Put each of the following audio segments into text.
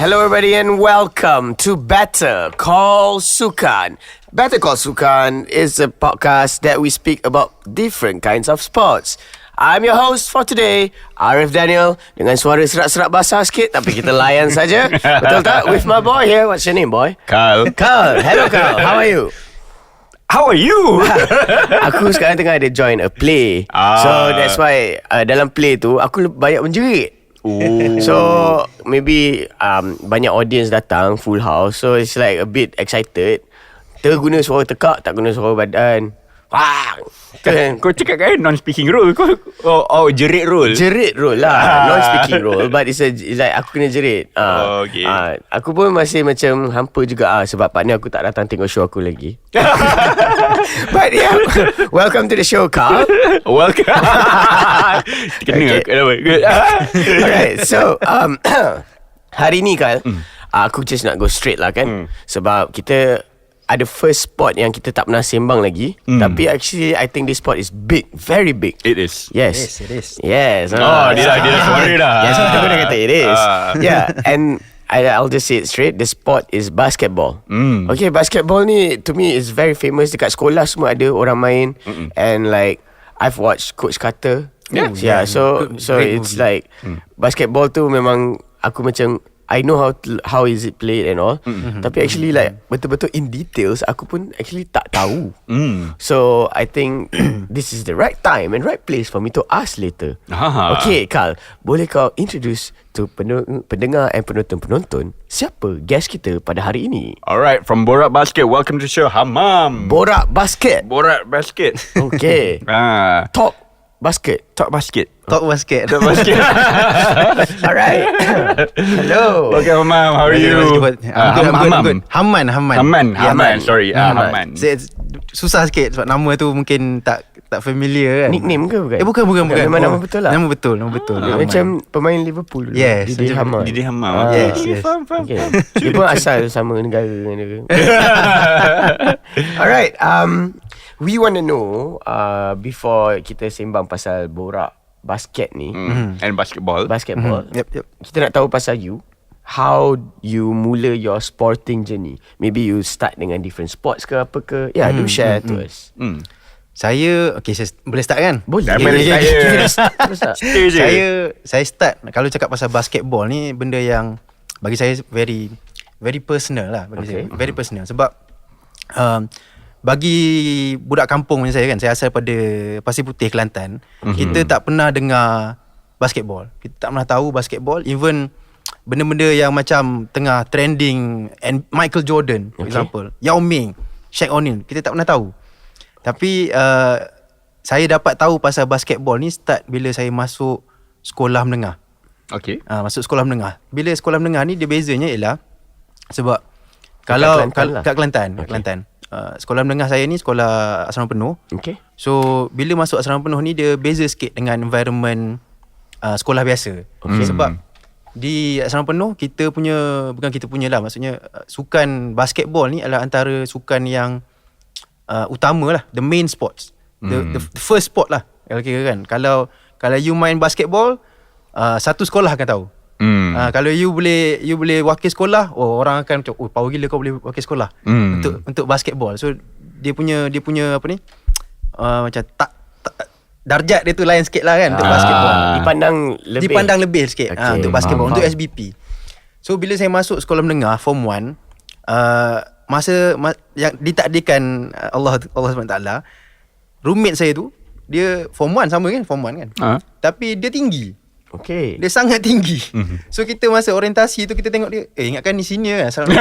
Hello everybody and welcome to Better Call Sukan. Better Call Sukan is a podcast that we speak about different kinds of sports. I'm your host for today, Arif Daniel, dengan suara serak-serak basah sikit tapi kita layan saja. Betul tak? With my boy here. What's your name, boy? Carl. Carl. Hello Carl. How are you? How are you? Aku sekarang tengah ada join a play. So that's why dalam play tu aku banyak menjerit. So maybe banyak audience datang, full house. So it's like a bit excited. Terguna suara tekak, tak guna suara badan. Wah, Kau cakap kan non-speaking role. Jerit role. Jerit role lah. Non-speaking role. But it's like aku kena jerit. Okay. Aku pun masih macam hampa juga sebab partner aku tak datang tengok show aku lagi. But yeah, welcome to the show, Carl. Welcome. Kena. Alright, so hari ni Carl, aku just nak go straight lah kan. Sebab kita ada first spot yang kita tak pernah sembang lagi. Tapi actually I think this spot is big, very big. It is. Yes. It is. Yes. Dia dah suara dah. Yes, aku dah kata it is. Yeah, and I'll just say it straight. The sport is basketball. Okay, basketball ni to me is very famous. Dekat sekolah semua ada orang main. And like I've watched Coach Carter. Yeah. So it's movie. Like basketball tu memang aku macam I know how is it played and all. Tapi actually like betul-betul in details aku pun actually tak tahu. So I think this is the right time and right place for me to ask later. Okay Carl, boleh kau introduce to pendengar and penonton siapa guest kita pada hari ini? Alright, from Borak Basket, welcome to the show Hammam. Borak Basket. Borak Basket. Okay. Talk Basket. Talk Basket. Talk basket. Talk Basket. Alright. Hello. Okay, Hammam, how are you? I'm good. Haman. Sorry, Haman. Susah sikit sebab nama tu mungkin tak familiar kan. Nickname ke bukan? Bukan. Memang nama betul lah. Nama betul. Macam pemain Liverpool. Yes. Didi Hammam. Didi Hammam. Yes. Faham. Okay. Dia pun asal sama negara dengan dia. Alright, we want to know before kita sembang pasal borak basket ni and basketball. Yep. kita nak tahu pasal you. How you mula your sporting journey? Maybe you start dengan different sports ke apa ke? Yeah, do share to us. Saya boleh start kan? Boleh. Saya start kalau cakap pasal basketball ni benda yang bagi saya very very personal lah bagi saya. Very personal sebab bagi budak kampung macam saya kan, saya asal pada Pasir Putih, Kelantan. Kita tak pernah dengar basketball. Kita tak pernah tahu basketball. Even benda-benda yang macam tengah trending and Michael Jordan for example, Yao Ming, Shaq O'Neal, kita tak pernah tahu. Tapi saya dapat tahu pasal basketball ni start bila saya masuk sekolah menengah. Okay. Masuk sekolah menengah. Bila sekolah menengah ni dia bezanya ialah sebab kalau kat Kelantan. Sekolah menengah saya ni sekolah asrama penuh. Okay. So bila masuk asrama penuh ni dia beza sikit dengan environment sekolah biasa. Sebab di asrama penuh bukan kita punya lah, maksudnya sukan basketball ni adalah antara sukan yang utama lah, the main sports, the first sport lah kalau kira kan. Kalau you main basketball, satu sekolah akan tahu. Kalau you boleh wakil sekolah, orang akan macam power gila kau boleh wakil sekolah untuk basketball. So dia punya apa ni, macam tak darjat dia tu lain sikit lah kan untuk basketball. Dipandang lebih sikit untuk basketball, untuk SBP. So bila saya masuk sekolah menengah form 1, masa yang ditakdirkan Allah SWT, roommate saya tu dia form 1 sama kan, form 1 kan. Tapi dia tinggi. Okay. Dia sangat tinggi. So kita masa orientasi tu kita tengok dia, ingatkan ni senior kan, salah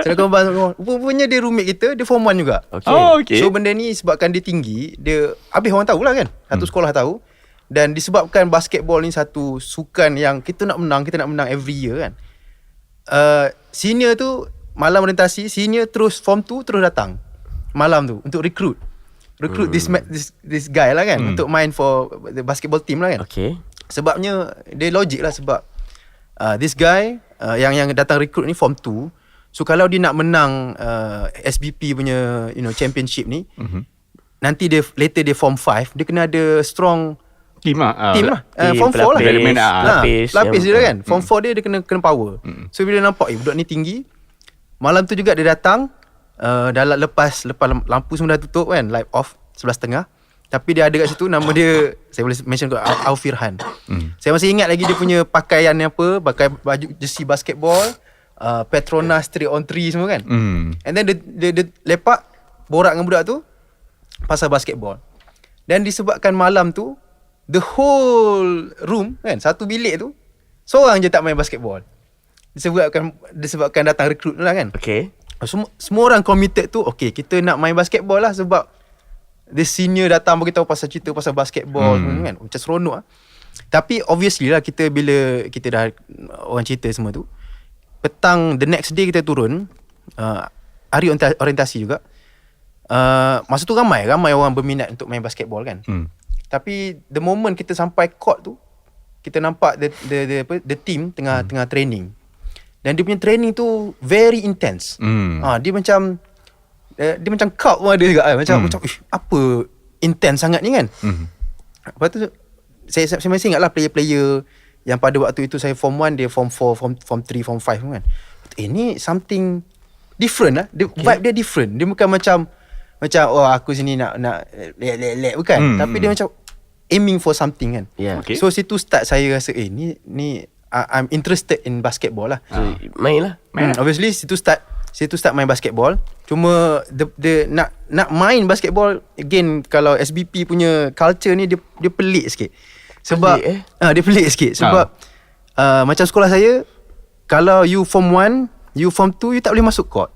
kembang. Rupanya dia roommate kita, dia form 1 juga. Okay. So benda ni sebabkan dia tinggi, dia habis orang tahulah kan. Satu sekolah tahu. Dan disebabkan basketball ni satu sukan yang kita nak menang every year kan. Senior tu malam orientasi, senior terus form 2 terus datang malam tu untuk recruit this guy lah kan, untuk main for the basketball team lah kan. Okay. Sebabnya dia logik lah sebab this guy yang datang recruit ni form 2. So kalau dia nak menang SBP punya championship ni, nanti dia later dia form 5, dia kena ada strong Team lah. Team lah. Team, Form 4 lah. Development Lapis dia kan. Form 4 dia kena power. So bila nampak budak ni tinggi, malam tu juga dia datang, dah lepas lampu semua dah tutup kan, light off 11.30. Tapi dia ada kat situ, nama dia saya boleh mention kot, Aufirhan. Saya masih ingat lagi dia punya pakaian ni apa, pakai baju jersey basketball, Petronas 3-on-3 semua kan. And then dia lepak borak dengan budak tu pasal basketball. Dan disebabkan malam tu the whole room kan, satu bilik tu seorang je tak main basketball. Disebabkan datang recruit tu lah kan. Okay. Semua orang committed tu, okay, kita nak main basketball lah sebab the senior datang beritahu pasal cerita pasal basketball kan. Macam seronok lah. Tapi obviously lah bila kita dah orang cerita semua tu, petang the next day kita turun, hari orientasi juga. Masa tu ramai orang berminat untuk main basketball kan. Tapi the moment kita sampai court tu, kita nampak the team tengah training. Dan dia punya training tu very intense. Dia macam cult pun ada juga kan. Macam apa intense sangat ni kan. Lepas tu saya masih ingat lah player-player yang pada waktu itu saya form 1, dia form 4, form 3, form 5 kan. Ni something different lah. Vibe dia different. Dia bukan macam oh aku sini nak lek bukan. Tapi dia macam aiming for something kan. Okay. So situ start saya rasa ni I'm interested in basketball lah. So, main lah. Obviously situ start main basketball. Cuma the nak main basketball again, kalau SBP punya culture ni dia pelik sikit. Sebab dia pelik sikit sebab macam sekolah saya, kalau you form 1, you form 2, you tak boleh masuk court.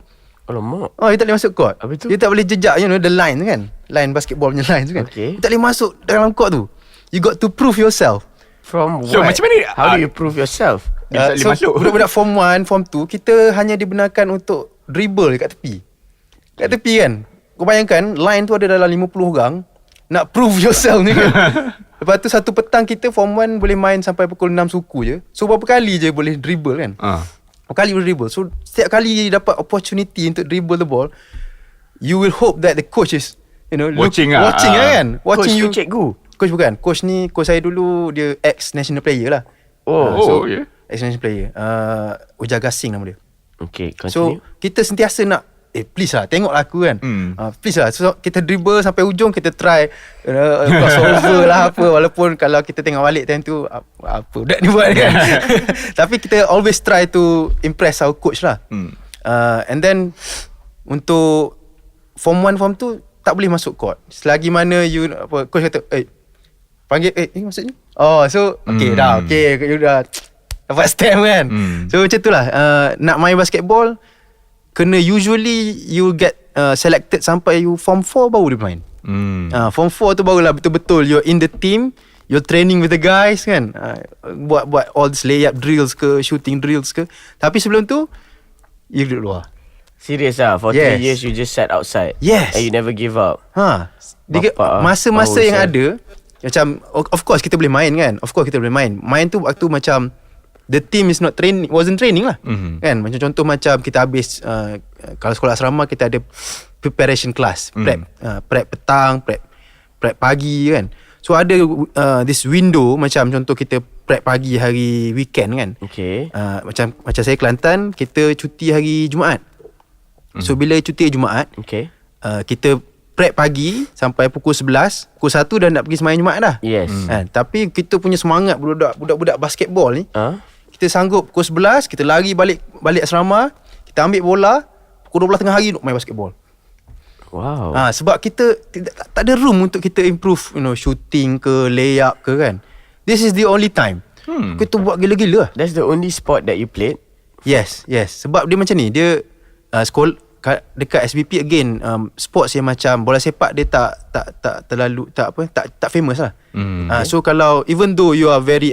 Alamak. You tak boleh masuk court. Habis tu? You tak boleh jejak the line kan. Line basketball punya line tu kan. Okay. You tak boleh masuk dalam court tu. You got to prove yourself. From So what? macam mana? How do you prove yourself? Dia tak boleh masuk. budak-budak form 1, form 2, kita hanya dibenarkan untuk dribble kat tepi. Kat tepi kan. Kau bayangkan line tu ada dalam 50 orang. Nak prove yourself ni kan. Lepas tu satu petang kita form 1 boleh main sampai pukul 6 suku je. So berapa kali je boleh dribble kan. Berapa kali boleh dribble. So setiap kali dapat opportunity untuk dribble the ball, you will hope that the coach is Watching watching kan. Watching Coach you. tu cikgu. Coach bukan. Coach saya dulu dia ex national player lah. Yeah. Ex national player. Ujaga Singh nama dia. Okay, So continue. kita sentiasa nak please lah tengoklah aku kan. Please lah. So kita dribble sampai ujung, kita try crossover lah apa. Walaupun kalau kita tengok balik time tu apa budak ni buat kan. Tapi kita always try to impress our coach lah. And then untuk form 1, form 2 tak boleh masuk court. Selagi mana coach kata panggil maksudnya. So okay dah, okay you dah dapat stamp kan. So macam tu lah. Nak main basketball kena usually you get selected sampai you form 4 baru dia main. Form 4 tu barulah betul-betul you're in the team, you're training with the guys kan. Buat all this layup drills ke, shooting drills ke. Tapi sebelum tu you duduk luar. Serious lah. For 3 years you just sat outside. Yes. And you never give up. Masa-masa yang ada, macam of course kita boleh main kan. Of course kita boleh main. Main tu waktu macam the team is not training, wasn't training lah. Kan, macam contoh macam kita habis kalau sekolah asrama kita ada preparation class, prep petang, prep pagi kan. So ada this window, macam contoh kita prep pagi hari weekend kan. Okay. Macam saya Kelantan, kita cuti hari Jumaat. So bila cuti hari Jumaat, Okay. kita prep pagi sampai pukul 11, pukul 1 dah nak pergi sembahyang Jumaat dah. Yes. Tapi kita punya semangat budak-budak basketball ni, kita sanggup pukul 11 kita lari balik asrama, kita ambil bola, pukul 12 tengah hari duk main basketball. Wow. Sebab kita tak ada room untuk kita improve, shooting ke, layup ke kan. This is the only time. Kita buat gila-gila lah. That's the only sport that you played? Yes. Sebab dia macam ni, dia sekolah dekat SBP again, sports yang macam bola sepak dia tak terlalu tak famous lah. So kalau even though you are very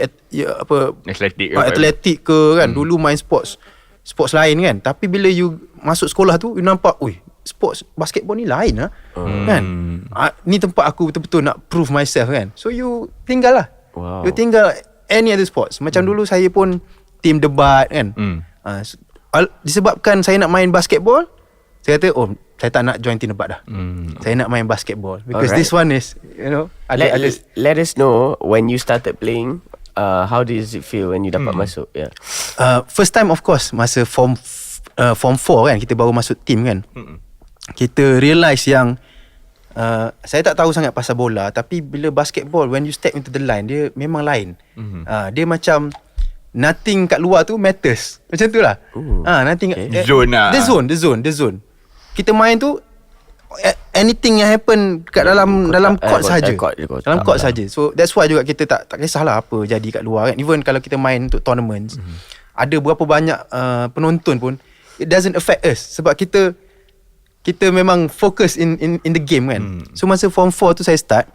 athletic ke kan, dulu main sports lain kan, tapi bila you masuk sekolah tu you nampak sports basketball ni lain lah. Kan, ni tempat aku betul-betul nak prove myself kan. So you tinggal lah. You tinggal any other sports. Macam dulu saya pun team debat kan. Disebabkan saya nak main basketball, saya kata saya tak nak join team debat dah. Saya nak main basketball because this one is Let us know when you started playing. How does it feel when you dapat masuk? Yeah. First time of course masa form 4 kan, kita baru masuk team kan. Kita realise yang saya tak tahu sangat pasal bola, tapi bila basketball, when you step into the line, dia memang lain. Dia macam nothing kat luar tu matters. Macam tu lah. Nothing Zone lah. The zone. Kita main tu anything yang happen kat dalam court saja. Dalam court saja. So that's why juga kita tak kisahlah apa jadi kat luar kan. Even kalau kita main untuk tournaments, ada berapa banyak penonton pun, it doesn't affect us sebab kita memang fokus in the game kan. So masa form 4 tu saya start,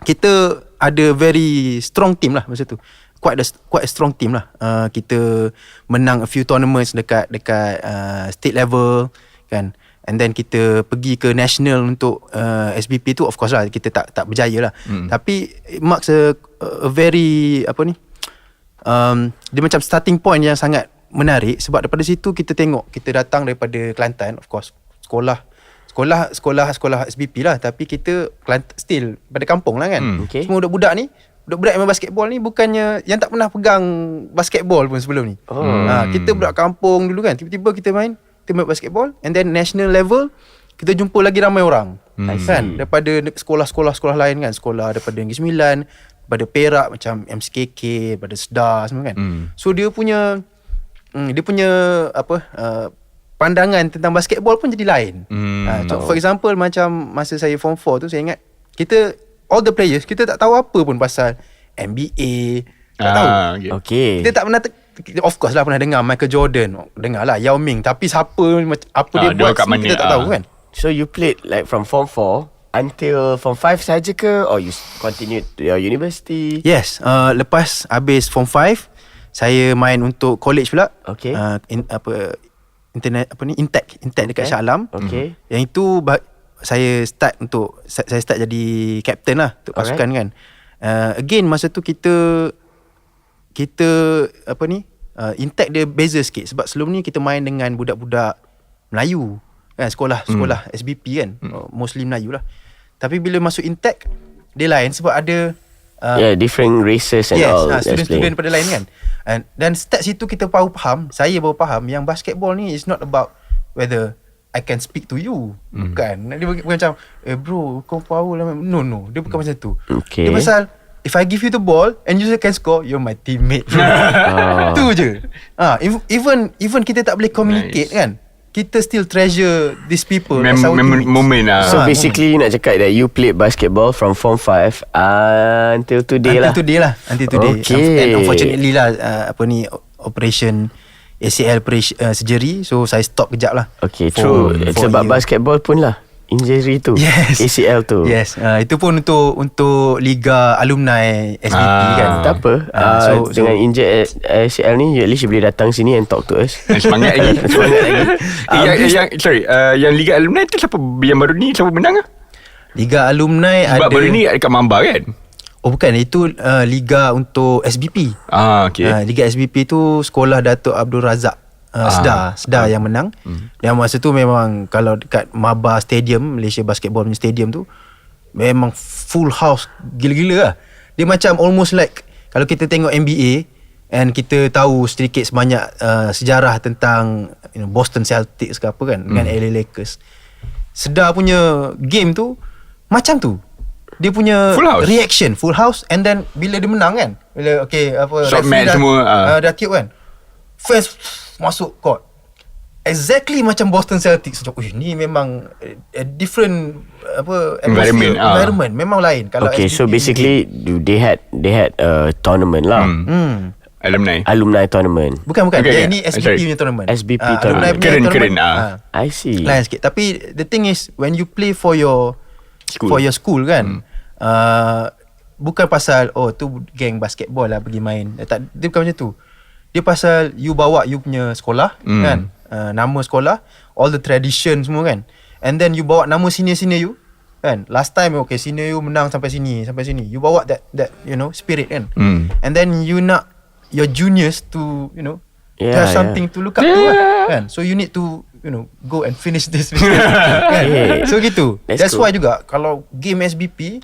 kita ada very strong team lah masa tu. Quite a strong team lah. Kita menang a few tournaments dekat state level kan. And then kita pergi ke national untuk SBP tu, of course lah kita tak berjaya lah. Tapi it marks a very dia macam starting point yang sangat menarik. Sebab daripada situ kita tengok, kita datang daripada Kelantan, of course sekolah SBP lah, tapi kita still pada kampung lah kan. Semua budak-budak ni, budak-budak yang main basketball ni bukannya yang tak pernah pegang basketball pun sebelum ni. Kita budak kampung dulu kan, tiba-tiba kita main basketball, and then national level kita jumpa lagi ramai orang kan, daripada sekolah-sekolah lain kan, sekolah daripada Negeri Sembilan, daripada Perak macam MCKK, daripada Sedar semua kan. So dia punya pandangan tentang basketball pun jadi lain. For example macam masa saya form 4 tu, saya ingat kita all the players, kita tak tahu apa pun pasal NBA, tak tahu. Okay. Kita tak pernah of course lah pernah dengar Michael Jordan, dengar lah Yao Ming, tapi siapa apa dia buat semua kita tak tahu kan. So you played like from form 4 until form 5 saja ke, or you continued to your university? Yes, lepas habis form 5 saya main untuk college pula. Okay. Intake dekat Shah Alam. Okay. Yang itu saya start jadi captain lah untuk pasukan kan. Again masa tu kita Intake dia beza sikit sebab sebelum ni kita main dengan budak-budak Melayu kan, sekolah SBP kan, mostly Melayu lah. Tapi bila masuk Intake dia lain sebab ada different races and all. Student-student pada lain kan. Dan start situ saya baru faham yang basketball ni is not about whether I can speak to you. Bukan. Dia bukan macam bro kau power lah. No, dia bukan macam tu. Dia pasal if I give you the ball and you can score, you're my teammate. Tu je. Even kita tak boleh communicate kan, kita still treasure these people as our teammates. Moment lah. So basically you nak cakap that you played basketball from form 5 until today lah. Until today. Okay. And unfortunately lah operation ACL surgery, so saya stop kejap lah. Okay, true. Sebab basketball pun lah injury tu. Yes. ACL tu. Yes. Itu pun untuk Liga Alumni SBP kan. Tak apa. Dengan injured ACL ni, at least you boleh datang sini and talk to us. Semangat lagi. Yang Liga Alumni tu siapa yang baru ni, siapa menang ah? Liga Alumni sebab baru ni dekat Mamba kan? Oh bukan, itu Liga untuk SBP. Okay. Liga SBP tu sekolah Datuk Abdul Razak. Sedar yang menang. Dan masa tu memang kalau dekat Maba Stadium, Malaysia Basketball punya stadium tu, memang full house gila-gila lah. Dia macam almost like kalau kita tengok NBA and kita tahu sedikit sebanyak sejarah tentang Boston Celtics ke apa kan, dengan LA Lakers. Sedar punya game tu macam tu. Dia punya reaction full house, and then bila dia menang kan, bila shot match semua dah tiup kan, fans masuk court exactly macam Boston Celtics. Ni memang a different environment. Memang lain. Kalau okay, SBP so basically they had a tournament lah. Alumni tournament. Bukan. Ini SBP punya tournament. SBP tournament. Keren. I see. Lain sikit. Tapi the thing is, when you play for your school kan, bukan pasal tu geng basketball lah pergi main. Dia bukan macam tu. Dia pasal you bawa you punya sekolah kan, nama sekolah, all the tradition semua kan, and then you bawa nama senior you kan. Last time senior you menang sampai sini, you bawa that spirit kan. And then you nak your juniors to have something to look up to kan. So you need to go and finish this kan? So gitu. That's why juga kalau game SBP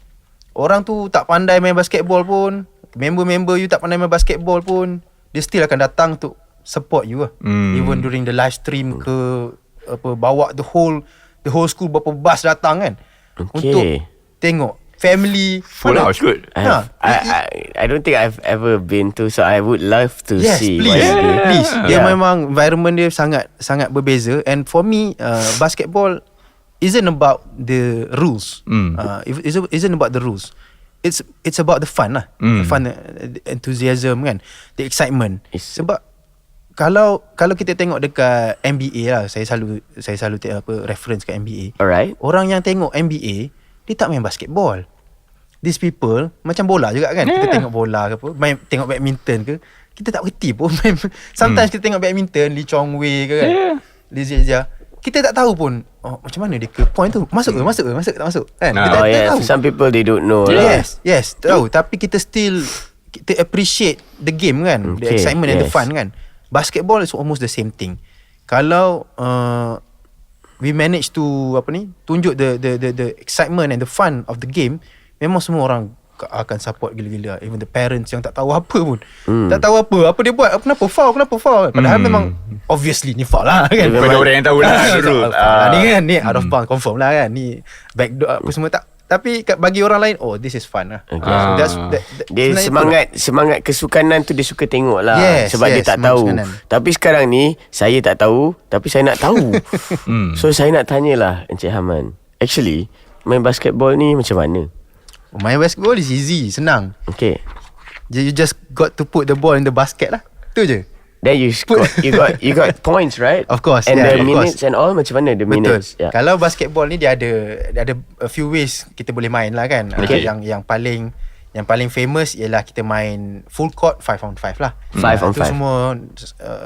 Orang tu tak pandai main basketball pun, member-member you tak pandai main basketball pun, dia still akan datang untuk support you lah. Even during the live stream ke apa, bawa the whole school berapa bus datang kan, untuk tengok family Full house good. I don't think I've ever been to, so I would love to see. Please, what it is. please. Dia memang environment dia sangat berbeza. And for me, basketball isn't about the rules. It isn't about the rules. It's about the fun lah. The fun, the enthusiasm kan, the excitement. Sebab kalau kita tengok dekat NBA lah, saya selalu reference kat NBA. Alright. Orang yang tengok NBA, dia tak main basketball. These people macam bola juga kan. Kita tengok bola ke apa, tengok badminton ke, kita tak reti pun. Sometimes kita tengok badminton, Lee Chong Wei ke kan, Lee Zia, kita tak tahu pun macam mana dia ke point tu, masuk ke tak masuk kan. Kita tak tahu. Some people they don't know. Yes, tahu. Tapi kita appreciate the game kan, the excitement and the fun kan. Basketball is almost the same thing. Kalau we manage to tunjuk the excitement and the fun of the game, memang semua orang akan support gila-gila. Even the parents yang tak tahu apa pun, tak tahu apa dia buat, kenapa foul. Padahal memang obviously ni foul lah kan. Pada orang yang tahu lah Ni out of bounds confirm lah kan, ni backdoor apa semua tak. Tapi bagi orang lain, this is fun lah. So dia semangat kesukanan tu dia suka tengok lah. Sebab dia tak tahu. Tapi sekarang ni saya tak tahu, tapi saya nak tahu. So saya nak tanyalah Encik Haman, actually main basketball ni macam mana? Main basketball is easy, senang. Okay. You just got to put the ball in the basket lah. Tu je. Then you got points, right? Of course. And the minutes and all, macam mana the minutes? Betul. Kalau basketball ni dia ada a few ways kita boleh main lah kan. Yang paling famous ialah kita main full court 5 on 5 lah. 5 on 5. Itu semua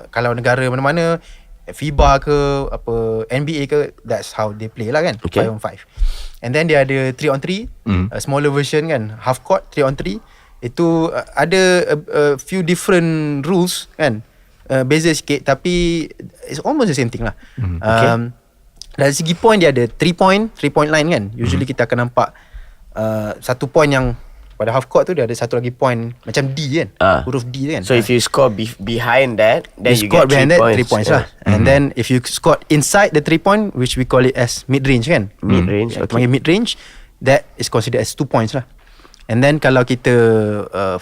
kalau negara mana-mana, FIBA ke apa, NBA ke, that's how they play lah kan. 5 on 5. And then dia ada 3 on 3, smaller version kan, half court 3 on 3. Itu ada a few different rules kan. Beza sikit, tapi it's almost the same thing lah. Dari segi point, dia ada 3 point line kan. Usually kita akan nampak satu point yang pada half court tu, dia ada satu lagi point macam D kan, huruf D kan. So if you score behind that, then you score get 3 points. 3 points lah. And then if you score inside the 3 point, which we call it as mid-range kan, mid-range, panggil mid-range, that is considered as 2 points lah. And then kalau kita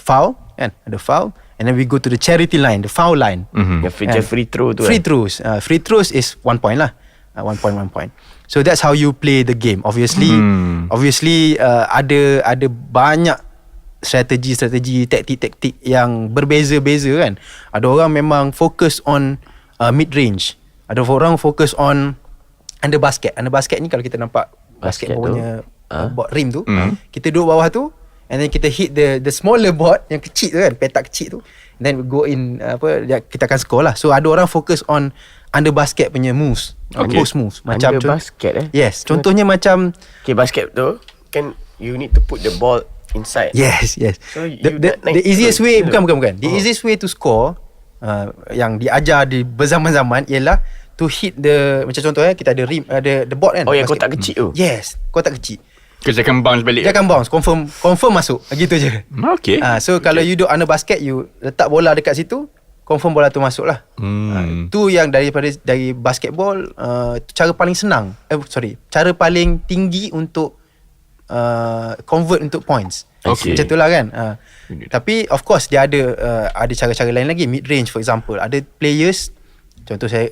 foul kan, ada foul, and then we go to the charity line, the foul line. Free throw tu. Free throws is 1 point lah. 1 point. So that's how you play the game. Obviously ada banyak strategi, taktik yang berbeza-beza kan. Ada orang memang fokus on mid-range. Ada orang fokus on under basket. Under basket ni kalau kita nampak basketball punya board rim tu, kita duduk bawah tu, and then kita hit the smaller board yang kecil tu kan, petak kecil tu, and then we go in, kita akan score lah. So ada orang fokus on under basket punya moves, post moves. Macam under basket Yes, contohnya macam basket tu kan, you need to put the ball inside. Yes. So the easiest way, bukan. The easiest way to score, yang diajar di berzaman-zaman, ialah to hit the, macam contohnya kita ada rim, ada the board kan. Yang kotak kecil tu. Yes, kotak kecil. Dia akan bounce balik. Dia akan bounce, confirm masuk. Gitu je. Okay. So kalau you duduk under basket, you letak bola dekat situ, confirm bola tu masuk lah. Tu yang dari basketball, cara paling senang, cara paling tinggi untuk convert untuk points. Macam tu lah kan. Tapi of course dia ada cara-cara lain lagi. Mid range for example, ada players, contoh saya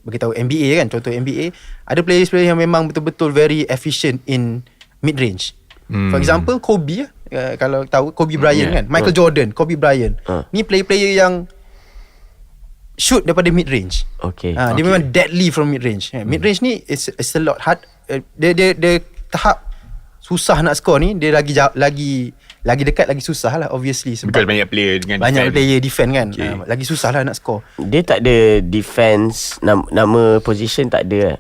beritahu NBA kan, contoh NBA, ada players yang memang betul-betul very efficient in mid range. For example Kobe, kalau tahu Kobe Bryant kan, Michael Jordan, Kobe Bryant, ni player yang shoot daripada mid range. Dia memang deadly from mid range. Mid range ni it's a lot hard. Dia tahap susah nak score ni, dia lagi dekat, lagi susah lah obviously, sebab because banyak player defend kan. Lagi susah lah nak score. Dia tak ada defense, nama position tak ada.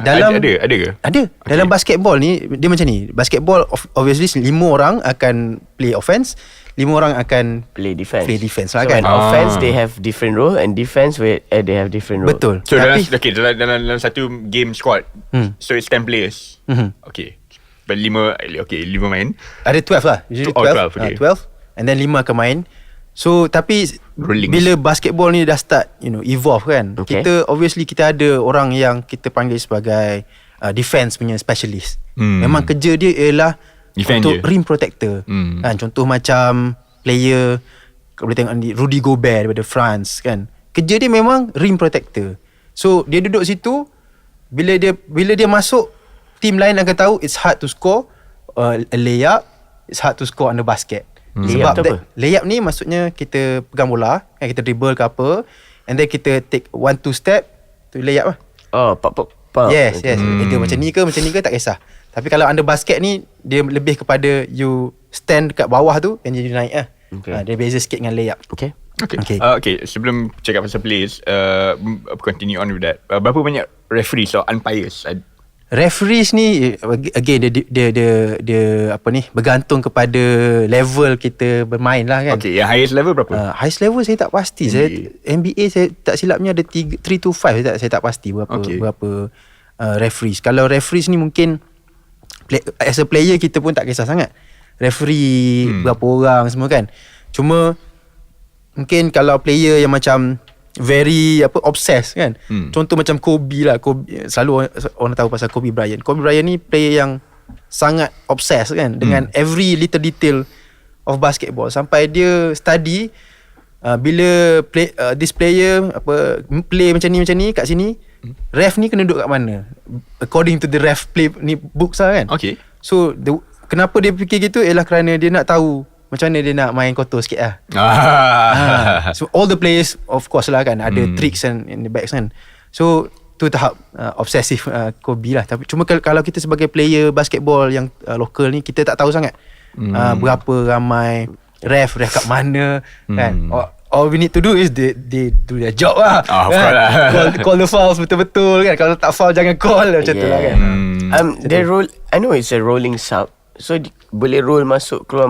Dalam ada ke? Ada. Dalam basketball ni dia macam ni. Basketball obviously 5 orang akan play offense, 5 orang akan play defense lah so kan. Offense they have different role, and defense they have different role. Betul. So dalam satu game squad, so it's 10 players. Okay. 5 main. Ada 12 lah. Usually 12. 12, okay. 12 and then 5 akan main. So tapi Rolling. bila basketball ni dah start evolve kan. Okay. Kita ada orang yang kita panggil sebagai defense punya specialist. Memang kerja dia ialah Defend untuk je. rim protector. Kan contoh macam player kau boleh tengok ni Rudy Gobert daripada France kan. Kerja dia memang rim protector. So dia duduk situ, bila dia masuk, team lain akan tahu it's hard to score a layup, it's hard to score on the basket. Layup tu apa? Layup ni maksudnya kita pegang bola kan, kita dribble ke apa, and then kita take 1-2 step to layup lah. Oh, pop. Yes. Dia macam ni ke tak kisah. Tapi kalau under basket ni, dia lebih kepada you stand dekat bawah tu and you naik lah. Okay. Dia beza sikit dengan layup. Okay. Okay. Sebelum cakap pasal players, continue on with that. Berapa banyak referees or umpires? Referees ni again dia apa ni, bergantung kepada level kita bermain lah kan. Okay, yang highest level berapa? Highest level saya tak pasti. NBA saya tak silapnya ada 3 to 5 saya tak pasti berapa referees. Kalau referees ni mungkin as a player kita pun tak kisah sangat. Referee berapa orang semua kan. Cuma mungkin kalau player yang macam very obsessed kan. Contoh macam Kobe lah. Selalu orang tahu pasal Kobe Bryant. Kobe Bryant ni player yang sangat obsessed kan dengan every little detail of basketball, sampai dia study bila this player play macam ni kat sini, ref ni kena duduk kat mana according to the ref play ni books lah kan. Okay. So kenapa dia fikir gitu ialah kerana dia nak tahu macam mana dia nak main kotor sikit lah. So all the players of course lah kan ada tricks and in the backs kan. So tu tahap obsessive Kobe lah. Tapi cuma kalau kita sebagai player basketball yang lokal ni, kita tak tahu sangat berapa ramai ref kat mana kan. All we need to do is they do their job lah. Call the fouls betul-betul kan. Kalau tak foul jangan call macam tu lah kan. The rule, I know it's a rolling sub. So boleh roll masuk keluar.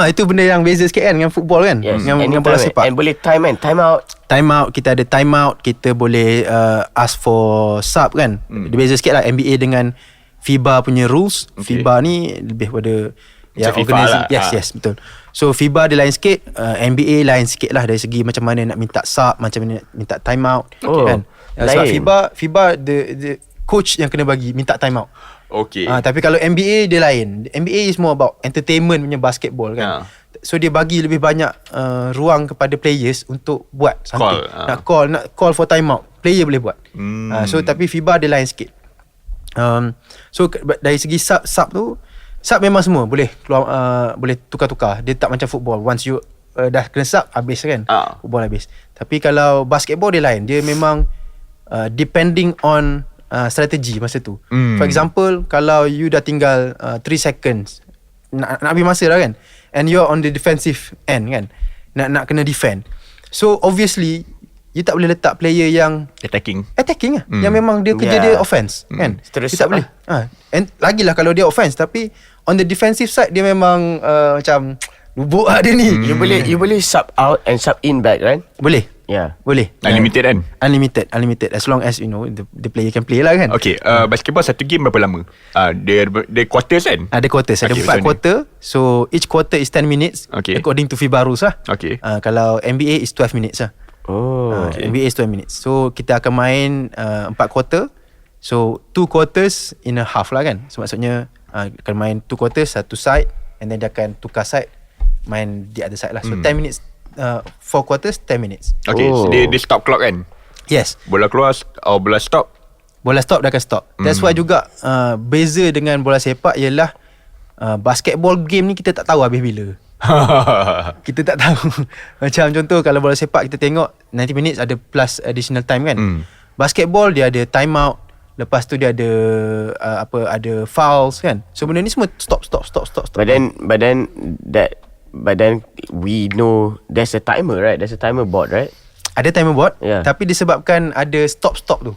Itu benda yang beza sikit kan dengan football kan. Yes. Dengan bola sepak. And boleh time out. Time out, kita ada time out, kita boleh ask for sub kan. Dia beza sikit lah NBA dengan FIBA punya rules. FIBA ni lebih pada FIFA lah. Yes, betul. So FIBA dia lain sikit, NBA lain sikit lah dari segi macam mana nak minta sub, macam mana nak minta time out kan. Sebab FIBA the coach yang kena bagi minta time out. Okay. Tapi kalau NBA dia lain. NBA is more about entertainment punya basketball kan. So dia bagi lebih banyak ruang kepada players untuk buat something. Nak call for time out, player boleh buat. So tapi FIBA dia lain sikit. So dari segi sub tu, sub memang semua boleh keluar, boleh tukar-tukar. Dia tak macam football. Once you dah kena sub, habis kan. Football habis. Tapi kalau basketball dia lain. Dia memang depending on strategi masa tu. For example, kalau you dah tinggal 3 seconds nak habis masa dah kan, and you're on the defensive end kan, nak kena defend. So obviously you tak boleh letak player yang attacking lah. Yang memang dia kerja dia offense kan. Terus you tak boleh. And lagilah kalau dia offense, tapi on the defensive side dia memang macam lubuk lah dia ni. You boleh sub out and sub in back kan? Boleh. Yeah. Boleh. Unlimited kan? Unlimited as long as the player can play lah kan. Okay. Basketball satu game berapa lama? Dia quarters kan? Ada quarters. Ada 4 quarter. So each quarter is 10 minutes. Okay. According to FIBA rules lah. Okay. Kalau NBA is 12 minutes lah. Okay. NBA is 12 minutes. So kita akan main 4 quarter. So 2 quarters in a half lah kan. So maksudnya akan main 2 quarters satu side, and then dia akan tukar side, main di other side lah. So 10 minutes, 4 quarters 10 minutes. Okay. So dia stop clock kan? Yes. Bola keluar bola stop. Bola stop dah akan stop. That's why juga beza dengan bola sepak ialah basketball game ni kita tak tahu habis bila. Kita tak tahu. Macam contoh kalau bola sepak kita tengok 90 minutes ada plus additional time kan. Basketball dia ada time out, lepas tu dia ada ada fouls kan. So benda ni semua stop. But then we know there's a timer, right? There's a timer board, right? Ada timer board, Yeah. tapi disebabkan ada stop tu.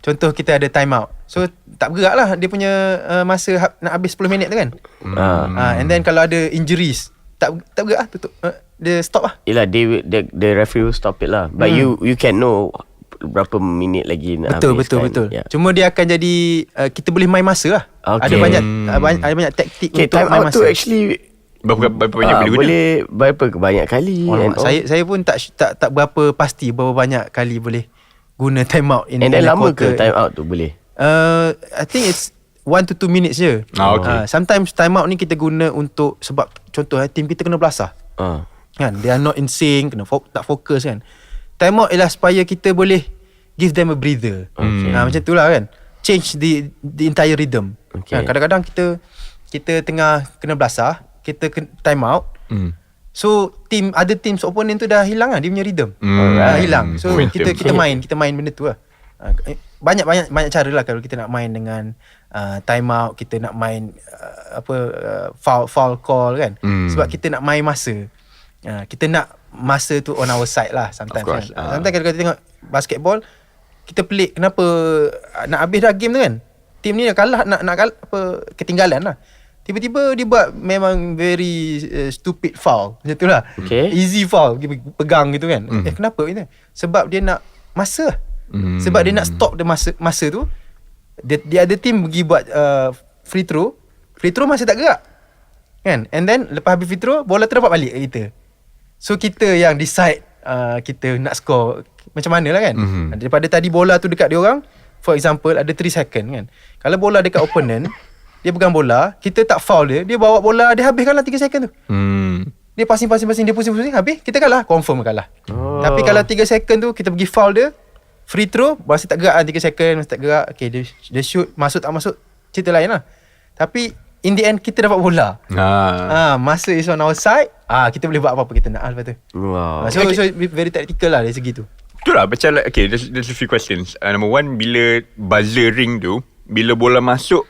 Contoh kita ada time out, so tak bergerak lah dia punya masa nak habis 10 minit tu kan. And then kalau ada injuries, tak bergerak lah, tutup. Dia stop lah. Yelah, the referee will stop it lah. But you can know berapa minit lagi nak Betul habis betul kan? betul. Yeah. Cuma dia akan jadi kita boleh main masa lah. Okay. Ada banyak taktik Okay, untuk time main out masa. tu actually Berapa banyak boleh guna? boleh berapa banyak kali. Oh, and all. saya pun tak berapa pasti berapa banyak kali boleh guna time out in And then a lama ke quarter. time out tu boleh? I think it's 1 to 2 minutes je. Okay. Sometimes time out ni kita guna untuk sebab contoh team kita kena belasah. Kan, they are not in sync, tak fokus kan. Time out ialah supaya kita boleh give them a breather. Macam tu lah kan. Change the entire rhythm. Okay. Kadang-kadang kita tengah kena belasah, kita time out. So other teams opponent tu dah hilang lah dia punya rhythm. Hilang. So Momentum. kita main benda tu lah. Banyak cara lah kalau kita nak main dengan time out, kita nak main foul call kan. Sebab kita nak main masa. Kita nak masa tu on our side lah sometimes kan. Sometimes kalau kita tengok basketball, kita pelik kenapa nak habis dah game tu kan. Team ni nak kalah, nak kalah, ketinggalan lah. Tiba-tiba dia buat memang very stupid foul. Macam tu lah. Okay. Easy foul, dia pegang gitu kan. Kenapa gitu? Sebab dia nak masa. Sebab dia nak stop the masa tu. Dia ada team pergi buat free throw. Free throw masih tak gerak. Kan? And then lepas habis free throw, bola tu dapat balik kat kita. So kita yang decide kita nak score macam mana lah kan. Daripada tadi bola tu dekat dia orang, for example ada 3 second kan. Kalau bola dekat opponent, dia pegang bola, kita tak foul dia bawa bola, dia habiskan lah 3 second tu. Dia passing, dia pusing, habis, kita kalah, confirm kalah. Tapi kalau 3 second tu kita pergi foul dia, free throw, masih tak gerak 3 second, masih tak gerak. Okay, dia shoot, masuk tak masuk, cerita lain lah. Tapi in the end kita dapat bola. Masa is on our side, kita boleh buat apa-apa kita nak lepas tu. Wow. So very tactical lah dari segi tu. Betul lah, macam like, okay, there's a few questions. Number one, bila buzzer ring tu, bila bola masuk,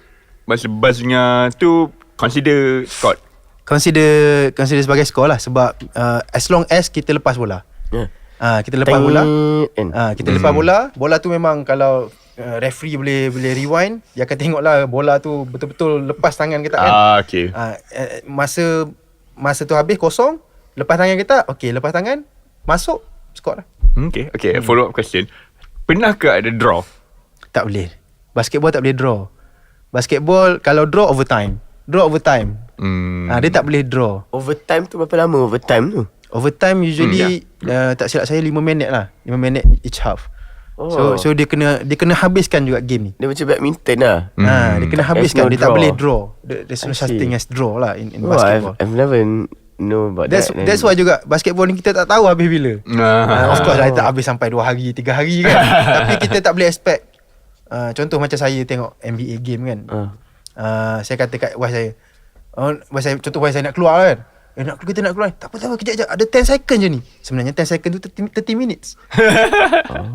masa buzznya tu consider scored. Consider sebagai skor lah. Sebab as long as kita lepas bola, kita lepas bola, kita lepas bola tu memang kalau referee boleh rewind, dia akan tengok lah bola tu betul-betul lepas tangan kita kan. Okay. Masa tu habis kosong, lepas tangan kita, okay, lepas tangan masuk, skor lah. Okay, follow up question. Pernah ke ada draw? Tak boleh. Basketball tak boleh draw. Basketball kalau draw overtime. Dia tak boleh draw. Overtime tu berapa lama overtime tu? Overtime usually tak silap saya 5 minit lah. 5 minit each half. So dia kena habiskan juga game ni. Dia macam badminton lah. Dia kena habiskan. no Dia tak draw. boleh draw. There's no such thing as draw lah in Wow, basketball. I've never know about that. That's why juga basketball ni kita tak tahu habis bila. Of course lah tak habis sampai 2 hari 3 hari kan. Tapi kita tak boleh expect. Contoh macam saya tengok NBA game kan. Saya kata kat wife saya, contoh wife saya nak keluar kan. Kita nak keluar. Tak apa, kejap. Ada 10 second je ni. Sebenarnya 10 second tu 30 minutes.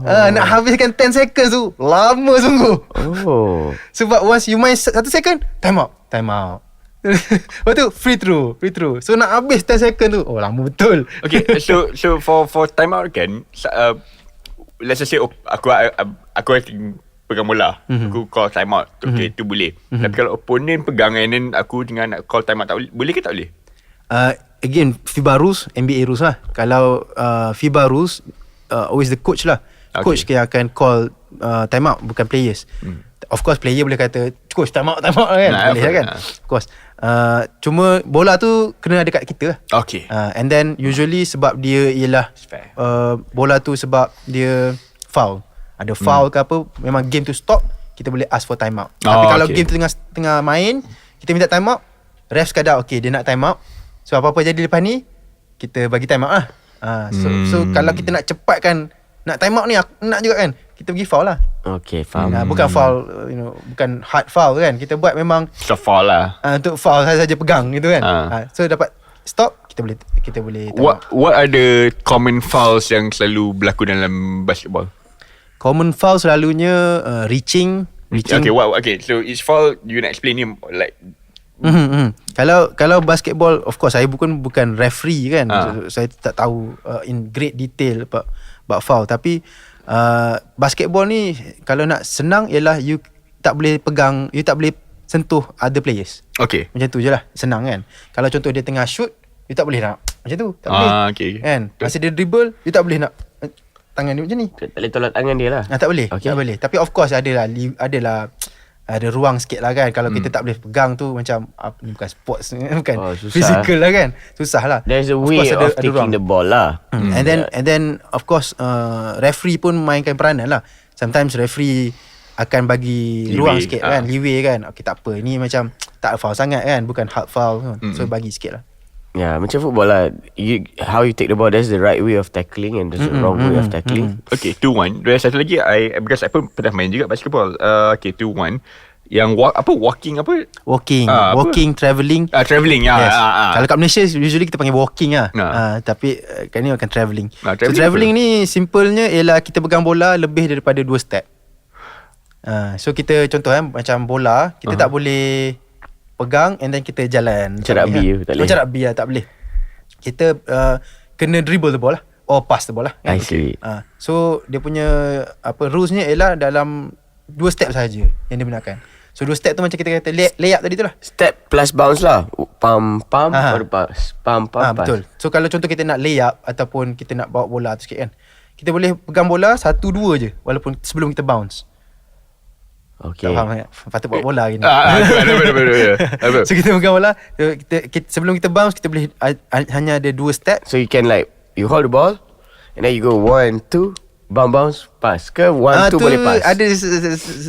Nak habiskan 10 second tu lama sungguh. Sebab once you main 1 second, time out. Lepas tu free throw. So nak habis 10 second tu, lama betul. Okay, so for time out kan, let's just say aku pegang bola, aku call time out. Okay, tu boleh. Tapi kalau opponent pegang and then aku tengah nak call time out, tak boleh ke tak boleh? Again, FIBA rules, NBA rules lah. Kalau FIBA rules, always the coach lah. Coach yang akan call time out, bukan players. Of course player boleh kata, coach time out kan. Boleh kan. Of course. Cuma bola tu kena ada kat kita lah. Okay. And then usually sebab dia ialah bola tu sebab dia foul. Ada foul ke apa, memang game tu stop, kita boleh ask for time out. Tapi kalau game tu tengah main, kita minta time out, ref sekadar okay dia nak time out. So apa-apa jadi lepas ni, kita bagi time out lah. So kalau kita nak cepatkan nak time out ni, nak juga kan, kita pergi foul lah. Okay, faham. Bukan foul, bukan hard foul kan. Kita buat memang foul lah. untuk foul saja pegang gitu kan. So dapat stop, kita boleh time out. What are the common fouls yang selalu berlaku dalam basketball? Common foul selalunya reaching. Okay, so each foul you nak explain ni like Kalau basketball, of course saya bukan referee kan. So, saya tak tahu in great detail about foul. Tapi basketball ni kalau nak senang ialah you tak boleh pegang, you tak boleh sentuh other players. Okay. Macam tu je lah, senang kan. Kalau contoh dia tengah shoot, you tak boleh nak macam tu, tak boleh. Okay. Kan? Masa dia dribble, you tak boleh nak tangan dia macam ni. Tak boleh tolak tangan dia lah. Tak boleh. Okay. Tak boleh. Tapi of course adalah ada ruang sikit lah kan. Kalau kita tak boleh pegang tu macam ni bukan sports bukan physical lah kan. Susah lah. There's a way of taking the ball lah. And then of course referee pun mainkan peranan lah. Sometimes referee akan bagi ruang sikit kan, leeway kan. Okay, tak apa, ni macam tak foul sangat kan, bukan hard foul kan. So bagi sikit lah. Ya, macam football lah. How you take the ball, that's the right way of tackling and there's the wrong way of tackling. Okay, 2-1. There's satu lagi, because I pun pernah main juga basketball. Okay, 2-1. Yang walking, travelling. Travelling, yes. Kalau kat Malaysia usually kita panggil walking lah. Tapi kat ni akan travelling. So travelling ni simpelnya ialah kita pegang bola lebih daripada 2 step. So kita contoh macam bola, kita tak boleh pegang and then kita jalan macam rugby tak boleh. Macam rugby lah, tak boleh. Kita kena dribble the ball lah, or pass the ball lah kan? I see. So dia punya rulesnya ialah dalam 2 step sahaja yang digunakan. So 2 step tu macam kita kata layup tadi tu lah. Step plus bounce lah. Pam baru pass. Pam pass. Betul. So kalau contoh kita nak layup ataupun kita nak bawa bola tu sikit kan, kita boleh pegang bola 1-2 je walaupun sebelum kita bounce. Okay. Tak faham kan? Patut buat bola gini. So kita pegang bola, kita sebelum kita bounce kita boleh hanya ada 2 step. So you can like you hold the ball and then you go 1, 2 bounce pass ke 1, 2 boleh pass. Ada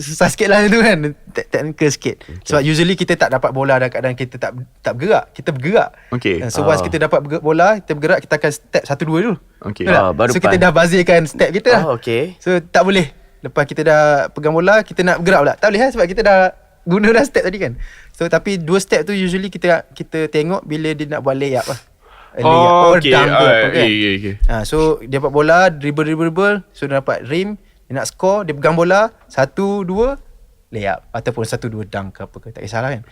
susah sikit lah tu kan, technical sikit. Sebab usually kita tak dapat bola dalam keadaan kita tak bergerak, kita bergerak. So once kita dapat bola, kita bergerak, kita akan step 1, 2 dulu. Baru so kita dah bazirkan step kita lah. So tak boleh lepas kita dah pegang bola, kita nak bergerak pula. Tak boleh lah sebab kita dah guna dah step tadi kan. So tapi 2 step tu usually kita tengok bila dia nak buat layup lah. Layup or dunk ke apa kan. So dia dapat bola, dribble. So dia dapat rim, dia nak score, dia pegang bola 1, 2 layup ataupun 1, 2 dunk ke apa ke, tak kisahlah kan.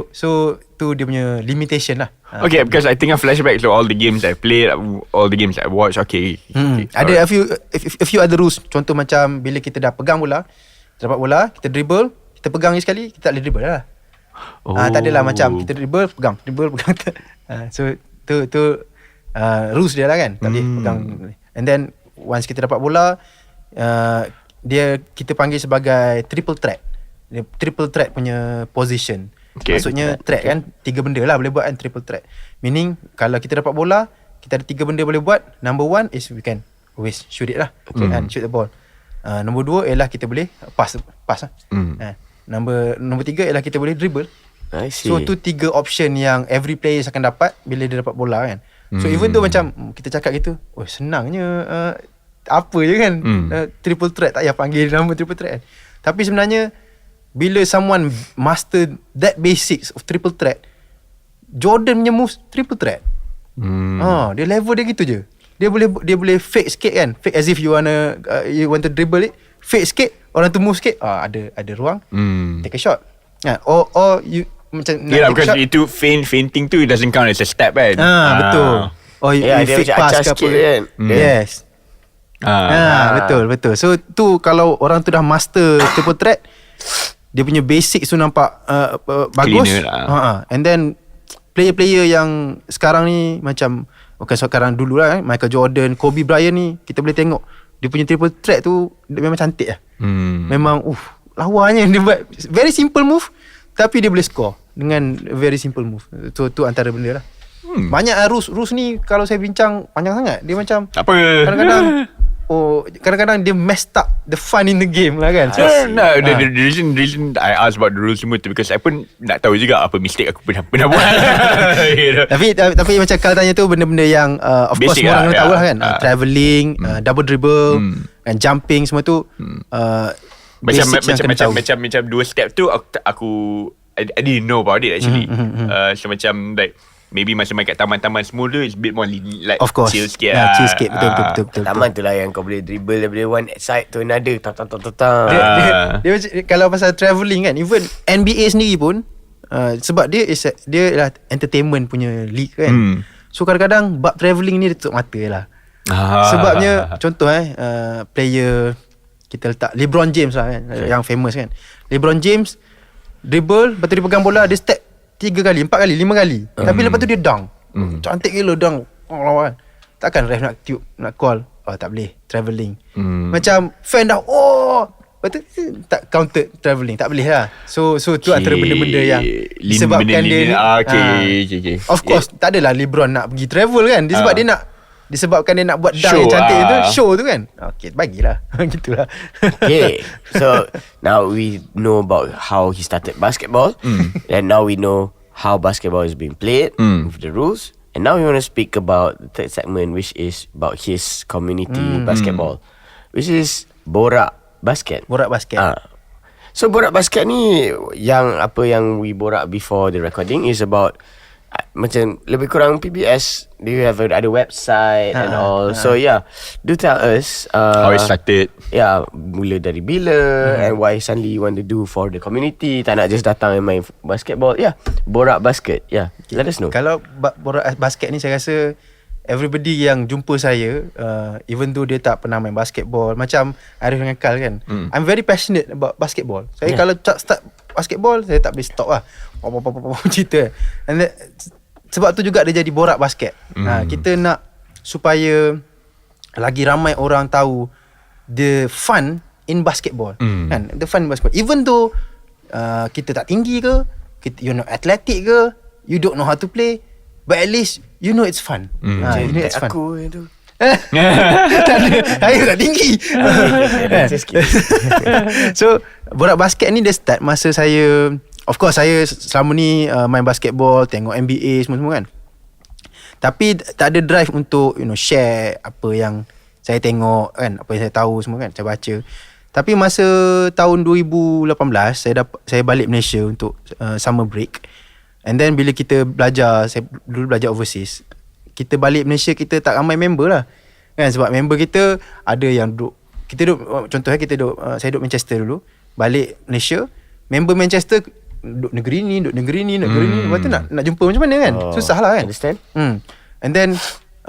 So tu dia punya limitation lah. Okay, because I think I flashback to all the games I played, all the games I watched. Okay. Ada a few other rules. Contoh macam bila kita dah pegang bola, kita dapat bola, kita dribble, kita pegang sekali, kita tak boleh dribble lah. Tak adalah macam kita dribble pegang. So tu rules dia lah kan, tak boleh pegang. And then once kita dapat bola, kita panggil sebagai triple threat. Triple threat punya position. Maksudnya threat kan, 3 benda lah boleh buat kan, triple threat. Meaning kalau kita dapat bola, kita ada 3 benda boleh buat. Number 1 is we can always shoot it lah, and shoot the ball. Nombor 2 ialah kita boleh pass lah. Nombor 3 ialah kita boleh dribble. So tu 3 option yang every player akan dapat bila dia dapat bola kan. So even tu macam kita cakap gitu, senangnya apa je kan, triple threat, tak payah panggil nama triple threat kan. Tapi sebenarnya bila someone master that basics of triple threat, Jordan punya moves triple threat. Dia level dia gitu je. Dia boleh fake sikit kan, fake as if you want to dribble it, fake sikit, orang tu move sikit, ada ruang, take a shot. Or you macam because shot, itu fainting tu doesn't count as a step kan. Betul. Or you fake pass ke apa kan. Yes. Betul. So tu kalau orang tu dah master triple threat, dia punya basic tu nampak bagus. And then player-player yang sekarang ni macam bukan sekarang, dulu lah Michael Jordan, Kobe Bryant ni, kita boleh tengok dia punya triple threat tu dia memang cantik lah. Memang lawanya dia buat very simple move tapi dia boleh score dengan very simple move. Tu antara benda lah. Banyak rules ni kalau saya bincang panjang sangat. Dia macam apa, kadang-kadang dia messed up the fun in the game lah kan. The reason I ask about the rules semua tu because I pun nak tahu juga apa mistake aku pernah buat. Tapi macam kalau tanya tu benda-benda yang of course semua orang kena tahu lah kan. Travelling, double dribble, and jumping, semua tu macam 2 step tu aku I didn't know about it actually. So macam like maybe masa main kat taman-taman semua tu it's a bit more like of course. Chill sikit chill sikit. Betul. Taman tu lah yang kau boleh dribble daripada one side to another. Dia kalau pasal travelling kan, even NBA sendiri pun sebab dia lah entertainment punya league kan. So kadang-kadang bab travelling ni dia tutup mata lah. Sebabnya contoh player kita letak LeBron James lah kan, yang famous kan. LeBron James dribble, lepas tu dia pegang bola, dia step 3 kali, 4 kali, 5 kali. Tapi lepas tu dia dunk. Cantik gila dunk. Lawan. Takkan ref nak call tak boleh travelling. Macam fan dah lepas tu tak counted travelling, tak boleh lah. So tu antara benda-benda yang disebabkan dia okay. Of course tak adalah LeBron nak pergi travel kan. Disebabkan dia nak buat dunk yang cantik tu, show tu kan. Okay, bagilah. Gitulah. Okay, so now we know about how he started basketball, and now we know how basketball is being played with the rules. And now we want to speak about the third segment, which is about his community basketball, which is Borak Basket. Borak basket. So Borak Basket ni yang apa yang we borak before the recording is about macam lebih kurang PBS. Do you have ada website and all? So yeah, do tell us how it started. Yeah, mula dari bila and why suddenly you want to do for the community. Tak nak just datang and main basketball. Yeah, Borak Basket. Yeah, let us know. Kalau Borak Basket ni saya rasa everybody yang jumpa saya, even though dia tak pernah main basketball, macam Arif dengan Kal kan, I'm very passionate about basketball. Saya kalau start basketball, saya tak boleh stop lah. Cerita. And then, sebab tu juga dia jadi Borak Basket. Kita nak supaya lagi ramai orang tahu the fun in basketball. Kan? The fun in basketball. Even though kita tak tinggi ke, you're not athletic ke, you don't know how to play, but at least you know it's fun. You know it's fun. Aku itu. Tak ada. Saya tak tinggi. So Borak Basket ni dia start masa saya, of course saya selama ni main basketball, tengok NBA semua kan. Tapi tak ada drive untuk share apa yang saya tengok kan, apa yang saya tahu semua kan, saya baca. Tapi masa tahun 2018 saya balik Malaysia untuk summer break. And then bila kita belajar, saya dulu belajar overseas, kita balik Malaysia kita tak ramai member lah kan, sebab member kita ada yang contohnya saya duduk Manchester dulu, balik Malaysia, member Manchester duduk negeri ni, lepas tu nak jumpa macam mana kan, susah lah kan. Understand? And then